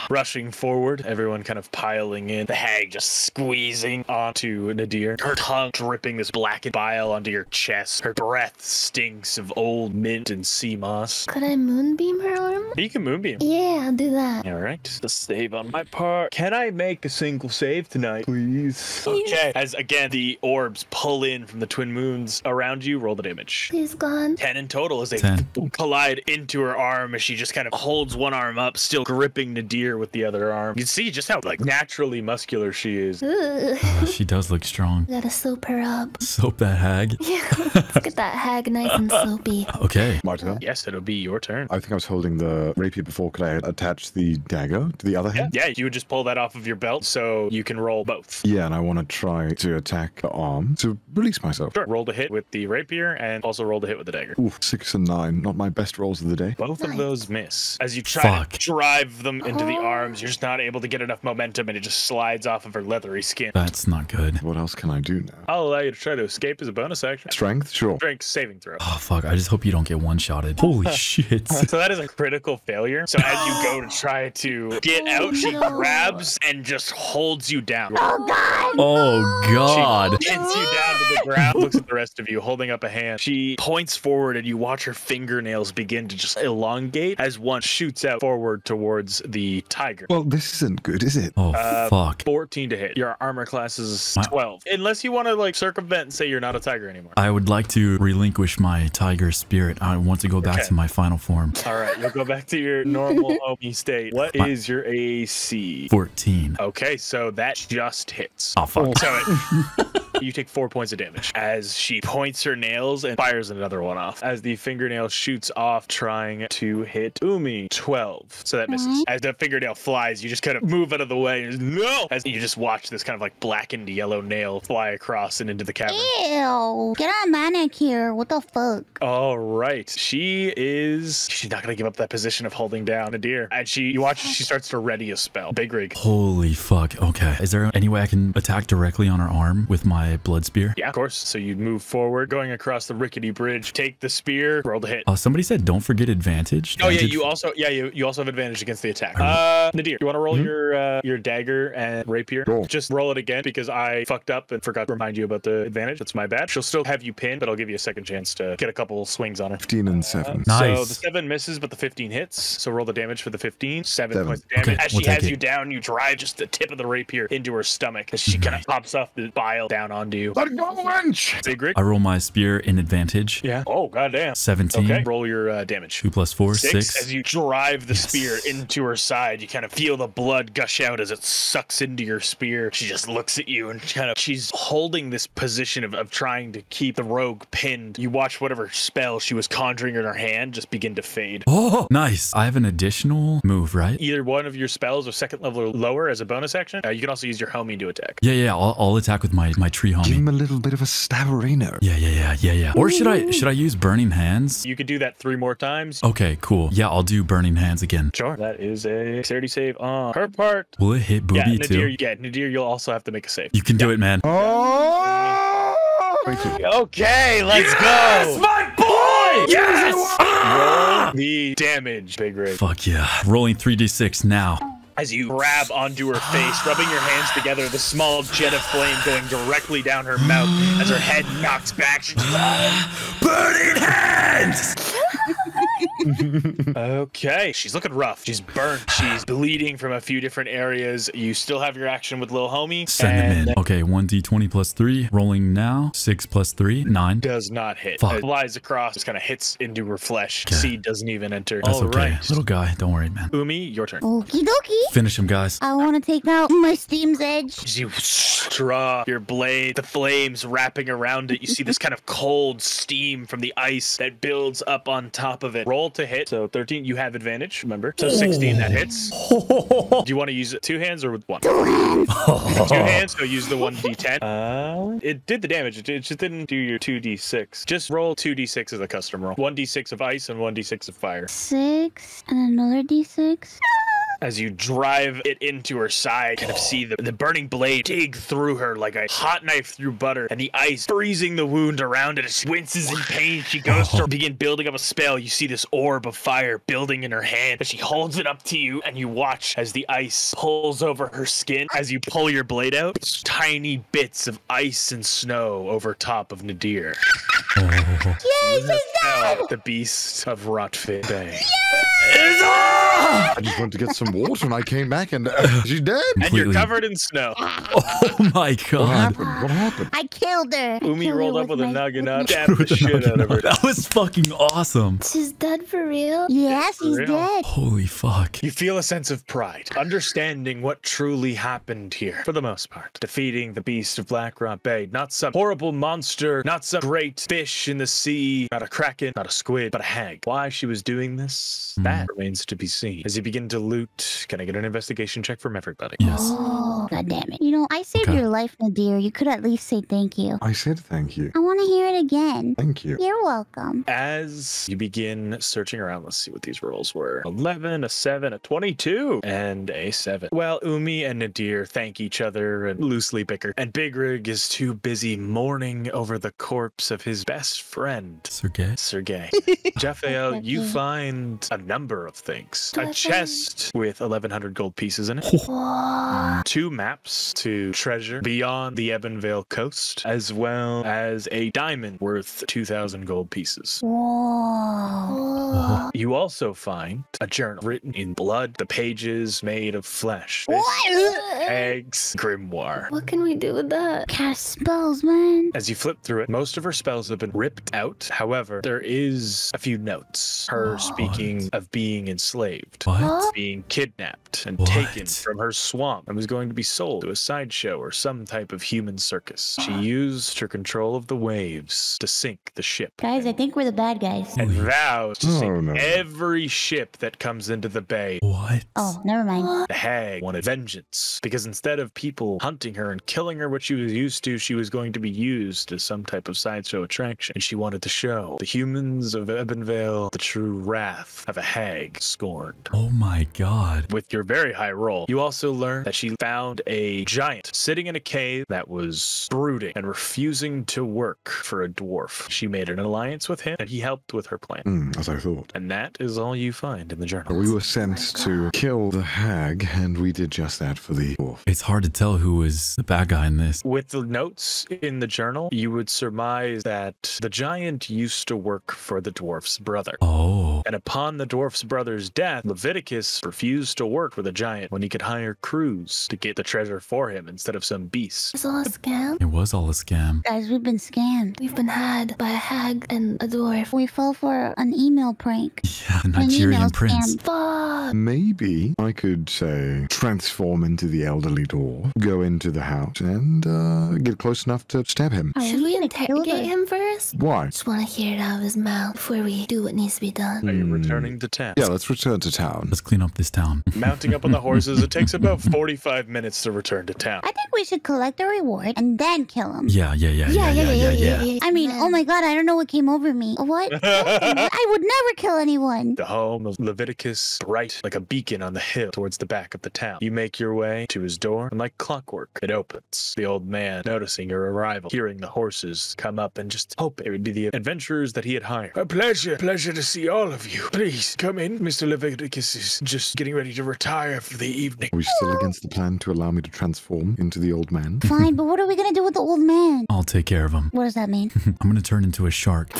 Rushing forward, everyone kind of piling in. The hag just squeezing onto Nadir. Her tongue dripping this blackened bile onto your chest. Her breath stinks of old mint and sea moss. Could I moonbeam her arm? You can moonbeam. Yeah, I'll do that. All right, just a save on my part. Can I make a single save tonight, please? Okay. As again, the orbs pull in from the twin moons around you. Roll the damage. She's gone. 10 in total as they 10. collide into her arm as she just kind of holds one arm up, still gripping Nadir with the other arm. You see just how like naturally muscular she is. Ooh. She does look strong. Gotta soap her up. Soap that hag. Yeah, let's get that hag nice and soapy. Okay. My turn. Yes, it'll be your turn. I think I was holding the rapier before. Could I attach the dagger to the other hand? Yeah, you would just pull that off of your belt so you can roll both. Yeah, and I want to try to attack the arm to release myself. Sure. Roll to hit with the rapier and also roll to hit with the dagger. Ooh, 6 and 9. Not my best rolls of the day. Both of those miss. As you try to drive them into the arms, you're just not able to get enough momentum and it just slides off of her leathery skin. That's not good. What else can I do now? I'll allow you to try to escape as a bonus action. Strength? Sure. Strength saving throw. Oh, fuck. I just hope you don't get one-shotted. Holy shit. So that is a critical failure. So as you go to try to get out, she grabs and just holds you down. Oh, God. Oh, God. She pins you down to the ground, looks at the rest of you, holding up a hand. She points forward and you watch her fingernails begin to just elongate as one shoots out forward towards the tiger. Well, this isn't good, is it? Oh, fuck. 14 to hit. Your armor class is 12. Unless you want to like circumvent and say you're not a tiger anymore. I would like to relinquish my tiger spirit. I want to go back to my final form. All right, you'll go back to your normal homie state. What is your AC? 14. Okay, so that just hits. Oh, fuck. So you take 4 points of damage as she points her nails and fires another one off. As the fingernail shoots off, trying to hit Umi. 12. So that misses. As the fingernail flies, you just kind of move out of the way. And no! As you just watch this kind of like blackened yellow nail fly across and into the cavern. Ew. Get on manicure. What the fuck? All right. She's not going to give up that position of holding down a deer. And you watch as she starts to ready a spell. Big rig. Holy fuck. Okay. Is there any way I can attack directly on her arm with my blood spear? Yeah, of course. So you'd move forward, going across the rickety bridge, take the spear, roll to hit. Somebody said don't forget advantage. Oh yeah, you also have advantage against the attack. Nadir, you want to roll your dagger and rapier? Cool. Just roll it again because I fucked up and forgot to remind you about the advantage. That's my bad. She'll still have you pinned, but I'll give you a second chance to get a couple swings on her. 15 and 7. Nice. So the 7 misses, but the 15 hits. So roll the damage for the 15. 7 points of damage. Okay, As we'll she take has it. you down, you drive just the tip of the rapier into her stomach as she kind of pops off the bile down onto you. Let go, wench! Big Rick. I roll my spear in advantage. Yeah. Oh, goddamn. 17. Okay. Roll your damage. 2 plus 4, 6. As you drive the spear into her side, you kind of feel the blood gush out as it sucks into your spear. She just looks at you and she's holding this position of trying to keep the rogue pinned. You watch whatever spell she was conjuring in her hand just begin to fade. Oh, nice. I have an additional move, right? Either one of your spells are second level or lower as a bonus action. You can also use your homie to attack. Yeah. I'll attack with my tree homie. Give him a little bit of a stabberino. Yeah. Or should I use burning hands? You could do that 3 more times. Okay, cool. Yeah, I'll do burning hands again. Sure. That is a dexterity save on her part. Will it hit Bubi too? Nadir, you'll also have to make a save. You can do it, man. Oh! Okay, let's go. Yes, my boy! Yes! Roll the damage, Big Rig. Fuck yeah. Rolling 3d6 now. As you grab onto her face, rubbing your hands together, the small jet of flame going directly down her mouth as her head knocks back. She's burning hands! Okay, she's looking rough. She's burnt. She's bleeding from a few different areas. You still have your action with Lil Homie. Send him in. Okay, 1d20 plus 3. Rolling now. 6 plus 3. 9. Does not hit. Fuck. It flies across, just kind of hits into her flesh. Okay. Seed doesn't even enter. That's All okay. right. Little guy, don't worry, man. Umi, your turn. Okie dokie. Finish him, guys. I want to take out my Steam's Edge. As you draw your blade, the flames wrapping around it, you see this kind of cold steam from the ice that builds up on top of it. Roll to hit. So 13, you have advantage, remember? So 16, that hits. Do you want to use it 2 hands or with 1? 2 hands, so use the 1d10. It did the damage. It just didn't do your 2d6. Just roll 2d6 as a custom roll. 1d6 of ice and 1d6 of fire. 6 and another D6. As you drive it into her side, kind of see the burning blade dig through her like a hot knife through butter, and the ice freezing the wound around it. As she winces in pain, she goes to begin building up a spell. You see this orb of fire building in her hand, as she holds it up to you, and you watch as the ice pulls over her skin. As you pull your blade out, tiny bits of ice and snow over top of Nadir. Yay, she's dead! The beast of Rotfit Bay. I just went to get some water and I came back and she's dead. And you're covered in snow. Oh my god. What happened? I killed her. Umi rolled up with a Naginata, With stabbed the the shit out of her. That was fucking awesome. She's dead for real? Yeah, she's real. dead. Holy fuck. You feel a sense of pride, understanding what truly happened here, for the most part. Defeating the beast of Black Rock Bay, not some horrible monster, not some great fish in the sea, not a kraken, not a squid, but a hag. Why she was doing this, that remains to be seen. As you begin to loot, can I get an investigation check from everybody? Yes. Oh, god damn it. You know, I saved your life, Nadir. You could at least say thank you. I said thank you. I want to hear it again. Thank you. You're welcome. As you begin searching around, let's see what these rolls were. 11, a 7, a 22, and a 7. Well, Umi and Nadir thank each other and loosely bicker. And Big Rig is too busy mourning over the corpse of his best friend, Sergey. Sergey. Jaffael, you find a number number of things. A chest with 1,100 gold pieces in it. Whoa. 2 maps to treasure beyond the Ebonvale coast, as well as a diamond worth 2,000 gold pieces. Whoa. You also find a journal written in blood, the pages made of flesh. Hag's grimoire. What can we do with that? Cast spells, man. As you flip through it, most of her spells have been ripped out. However, there is a few notes. Her speaking of being enslaved, being kidnapped and taken from her swamp and was going to be sold to a sideshow or some type of human circus. She used her control of the waves to sink the ship. Guys, I think we're the bad guys. And vows to sink every ship that comes into the bay. What? Oh, never mind. The hag wanted vengeance because instead of people hunting her and killing her what she was used to, she was going to be used as some type of sideshow attraction. And she wanted to show the humans of Ebonvale the true wrath of a hag scorned. Oh my god. With your very high roll, you also learn that she found a giant sitting in a cave that was brooding and refusing to work for a dwarf. She made an alliance with him and he helped with her plan. As I thought. And that is all you find in the journal. We were sent to kill the hag, and we did just that for the dwarf. It's hard to tell who is the bad guy in this. With the notes in the journal, you would surmise that the giant used to work for the dwarf's brother. Oh. And upon the dwarf's brother's death, Leviticus refused to work for the giant when he could hire crews to get the treasure for him instead of some beast. It's all a scam. It was all a scam. Guys, we've been scammed. We've been had by a hag and a dwarf. We fell for an email prank. Yeah, the Nigerian prince. Fuck. Maybe I could, say, transform into the elderly dwarf, go into the house, and get close enough to stab him. Should we interrogate him first? Why? Just want to hear it out of his mouth before we do what needs to be done. Are you returning to town? Yeah, let's return to town. Let's clean up this town. Mounting up on the horses, it takes about 45 minutes to return to town. I think we should collect a reward and then kill him. Yeah. I mean, oh my god, I don't know what came over me. What? I would never kill anyone. The home of Leviticus, bright like a beacon on the hill towards the back of the town. You make your way to his door, and like clockwork, it opens. The old man, noticing your arrival, hearing the horses come up and just hoping it would be the adventurers that he had hired. A pleasure to see all of you. Please, come in. Mr. Leviticus is just getting ready to retire for the evening. Are we still against the plan to allow me to transform into the old man? Fine, but what are we gonna do with the old man? I'll take care of him. What does that mean? I'm gonna turn into a shark.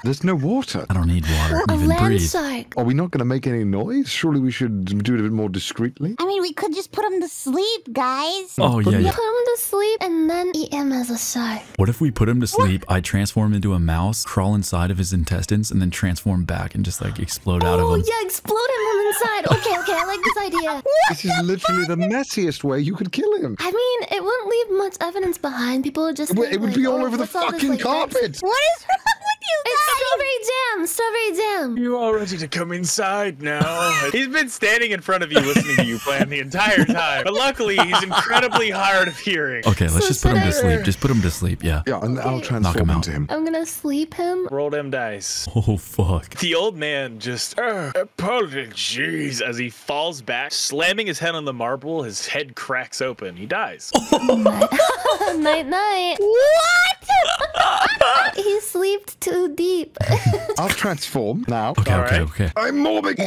There's no water. I don't need water. A Even land breathe. shark. Are we not going to make any noise? Surely we should do it a bit more discreetly. I mean, we could just put him to sleep, guys. Oh, yeah. Put him to sleep and then eat him as a shark. What if we put him to sleep, I transform into a mouse, crawl inside of his intestines, and then transform back and just like explode out of him? Oh, yeah, explode him from inside. Okay, I like this idea. This is literally the messiest way you could kill him. I mean, it wouldn't leave much evidence behind. People would just think, It would like, be all over the what's all this, fucking like, carpet. What is wrong with you guys? It's strawberry jam. You all ready to come inside now? He's been standing in front of you listening to you plan the entire time. But luckily, he's incredibly hard of hearing. Okay, let's just put him to sleep. Just put him to sleep, yeah. Yeah, and I'll Knock him transform out. into him. I'm gonna sleep him. Roll them dice. Oh, fuck. The old man just, apologies, as he falls back, slamming his head on the marble, his head cracks open. He dies. Night. What? He slept too deep. I'll transform now. Okay. I'm morbid.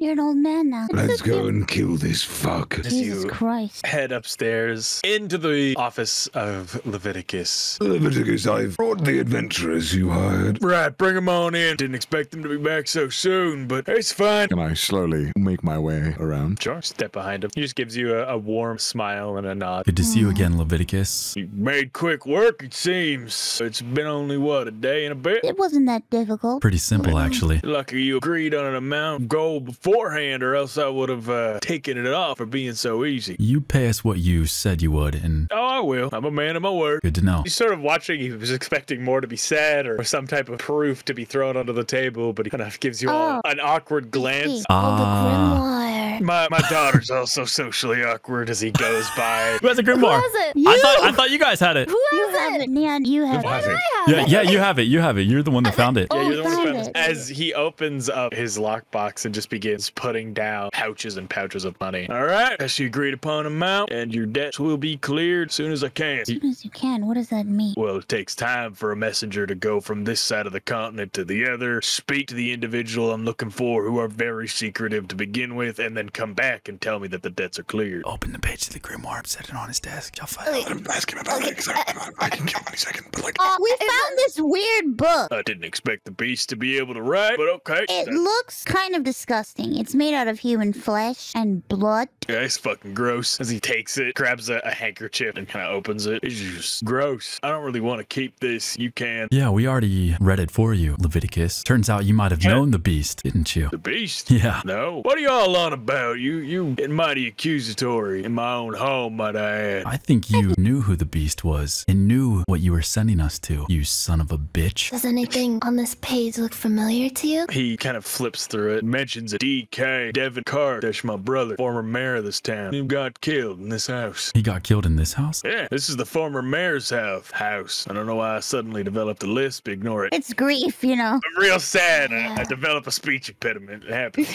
You're an old man now. Let's go and kill this fuck. Jesus Christ. Head upstairs into the office of Leviticus. Leviticus, I've brought the adventurers you hired. Right, bring them on in. Didn't expect them to be back so soon, but it's fine. Can I slowly make my way around? Sure, step behind him. He just gives you a warm smile and a nod. Good to see you again, Leviticus. You made quick work, it seems. It's been only, what, a day and a bit? It wasn't that difficult. Pretty simple, actually. Lucky you agreed on an amount of gold beforehand, or else I would have taken it off for being so easy. You pay us what you said you would, and... Oh, I will. I'm a man of my word. Good to know. He's sort of watching. He was expecting more to be said or some type of proof to be thrown onto the table, but he kind of gives you all an awkward glance. The grimoire. My daughter's also socially awkward as he goes by. Who has a grimoire? Who has it? I thought you guys had it. Who has it? Neon, you have I Yeah, you have it. You have it. You're the one that found it. Yeah, you're the one who found found it. this. As he opens up his lockbox and just begins putting down pouches and pouches of money. All right, that's the agreed upon amount, and your debts will be cleared as soon as I can. As soon as you can. What does that mean? Well, it takes time for a messenger to go from this side of the continent to the other, speak to the individual I'm looking for, who are very secretive to begin with, and then come back and tell me that the debts are cleared. Open the page to the grimoire, set it on his desk. I'll find Let him ask him about it, because I can kill him any second. But like, We found this weird book. I didn't expect the beast to be able to write, but okay. It looks kind of disgusting. It's made out of human flesh and blood. Yeah, it's fucking gross. As he takes it, grabs a handkerchief and kind of opens it. It's just gross. I don't really want to keep this. You can. Yeah, we already read it for you, Leviticus. Turns out you might have known the beast, didn't you? The beast? Yeah. No. What are y'all on about? You getting mighty accusatory in my own home, might I add. I think you knew who the beast was and knew what you were sending us to, you son of a bitch. Does anything on this page look familiar to you? He kind of flips through it, mentions a DK, Devin Carr, that's my brother, former mayor of this town. He got killed in this house. He got killed in this house? Yeah, this is the former mayor's house. I don't know why I suddenly developed a lisp. Ignore it. It's grief, you know. I'm real sad. I developed a speech impediment. It happened.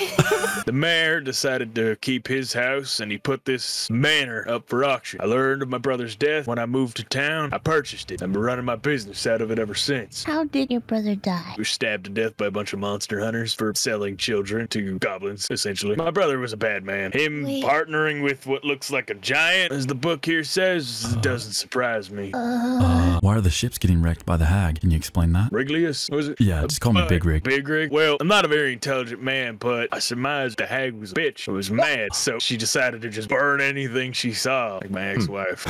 The mayor decided to keep his house, and he put this manor up for auction. I learned of my brother's death when I moved to town. I purchased it. I've been running my business out of it ever since. How did your brother die? He was stabbed to death by a bunch of monster hunters for selling children to goblins, essentially. My brother was a bad man. Him partnering with what looks like a giant, as the book here says, doesn't surprise me. Why are the ships getting wrecked by the hag? Can you explain that? Riglius, was it? Yeah, just call me Big Rig. Big Rig? Well, I'm not a very intelligent man, but I surmised the hag was a bitch. I was mad, so she decided to just burn anything she saw, like my ex-wife.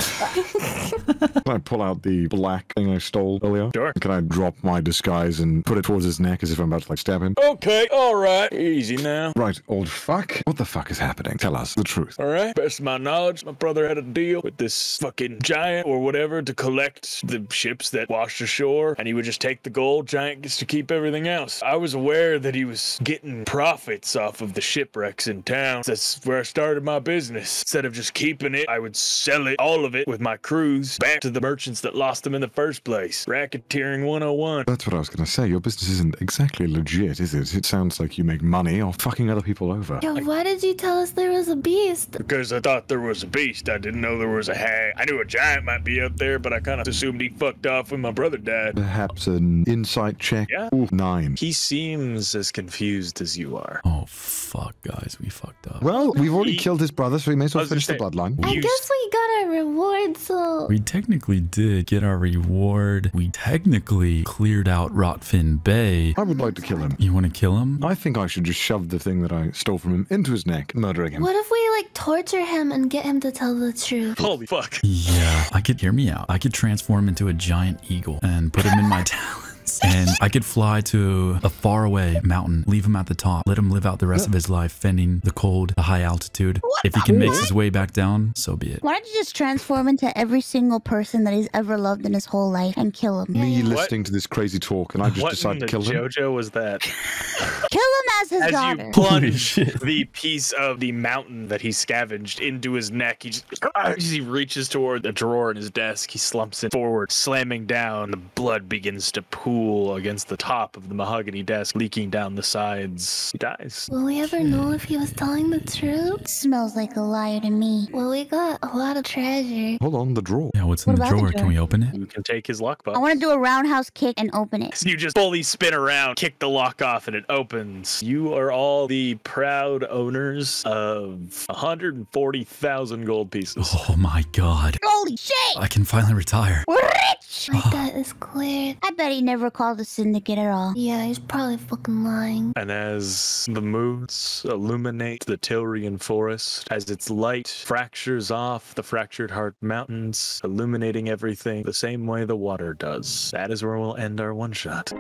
can I pull out the black thing I stole earlier? Sure. Can I drop my disguise and put it towards his neck as if I'm about to like stab him? Okay, all right. Easy now. Right, old fuck. What the fuck is happening? Tell us the truth. All right. Best of my knowledge, my brother had a deal with this fucking giant or whatever to collect the ships that washed ashore, and he would just take the gold. Giant gets to keep everything else. I was aware that he was getting profits off of the shipwrecks in town. That's where I started my business. Instead of just keeping it, I would sell it, all of it, with my crews back to the merchants that lost them in the first place. Racketeering 101. That's what I was going to say. Your business isn't exactly legit, is it? It sounds like you make money off fucking other people over. Yo, why did you tell us there was a beast? Because I thought there was a beast. I didn't know there was a hag. I knew a giant might be out there, but I kind of assumed he fucked off when my brother died. Perhaps an insight check? Yeah. Ooh, 9. He seems as confused as you are. Oh, fuck, guys. We fucked up. Well, we've already killed his brother, so we may as well finish the bloodline. I guess we got our reward, so... We technically did get our reward. We technically cleared out Rotfin Bay. I would like to kill him. You want to kill him? I think I should just shove the thing that I stole from him into his neck, murdering him. What if we, like, torture him and get him to tell the truth? Holy fuck. Yeah, I could, hear me out. I could transform into a giant eagle and put him in my talons. And I could fly to a faraway mountain, leave him at the top, let him live out the rest of his life fending the cold, the high altitude. If he can make his way back down, so be it. Why don't you just transform into every single person that he's ever loved in his whole life and kill him? Me listening to this crazy talk, and I just decide to kill him. JoJo was that? Kill him as his daughter. You plunge the piece of the mountain that he scavenged into his neck, he just as he reaches toward the drawer in his desk, he slumps it forward, slamming down. The blood begins to pool against the top of the mahogany desk, leaking down the sides. He dies. Will we ever know if he was telling the truth? Smells like a liar to me. Well, we got a lot of treasure. Hold on, the drawer. Yeah, what's in the drawer? Can we open it? You can take his lockbox. I want to do a roundhouse kick and open it. So you just fully spin around, kick the lock off, and it opens. You are all the proud owners of 140,000 gold pieces. Oh my god. Holy shit! I can finally retire. We're rich! My debt is cleared. I bet he never called the syndicate at all. Yeah, he's probably fucking lying. And as the moons illuminate the Tilrian forest, as its light fractures off the Fractured Heart Mountains, illuminating everything the same way the water does, that is where we'll end our one-shot.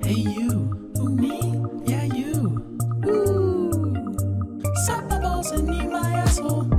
Hey you, who me? Yeah you. Ooh, suck my balls and eat my asshole.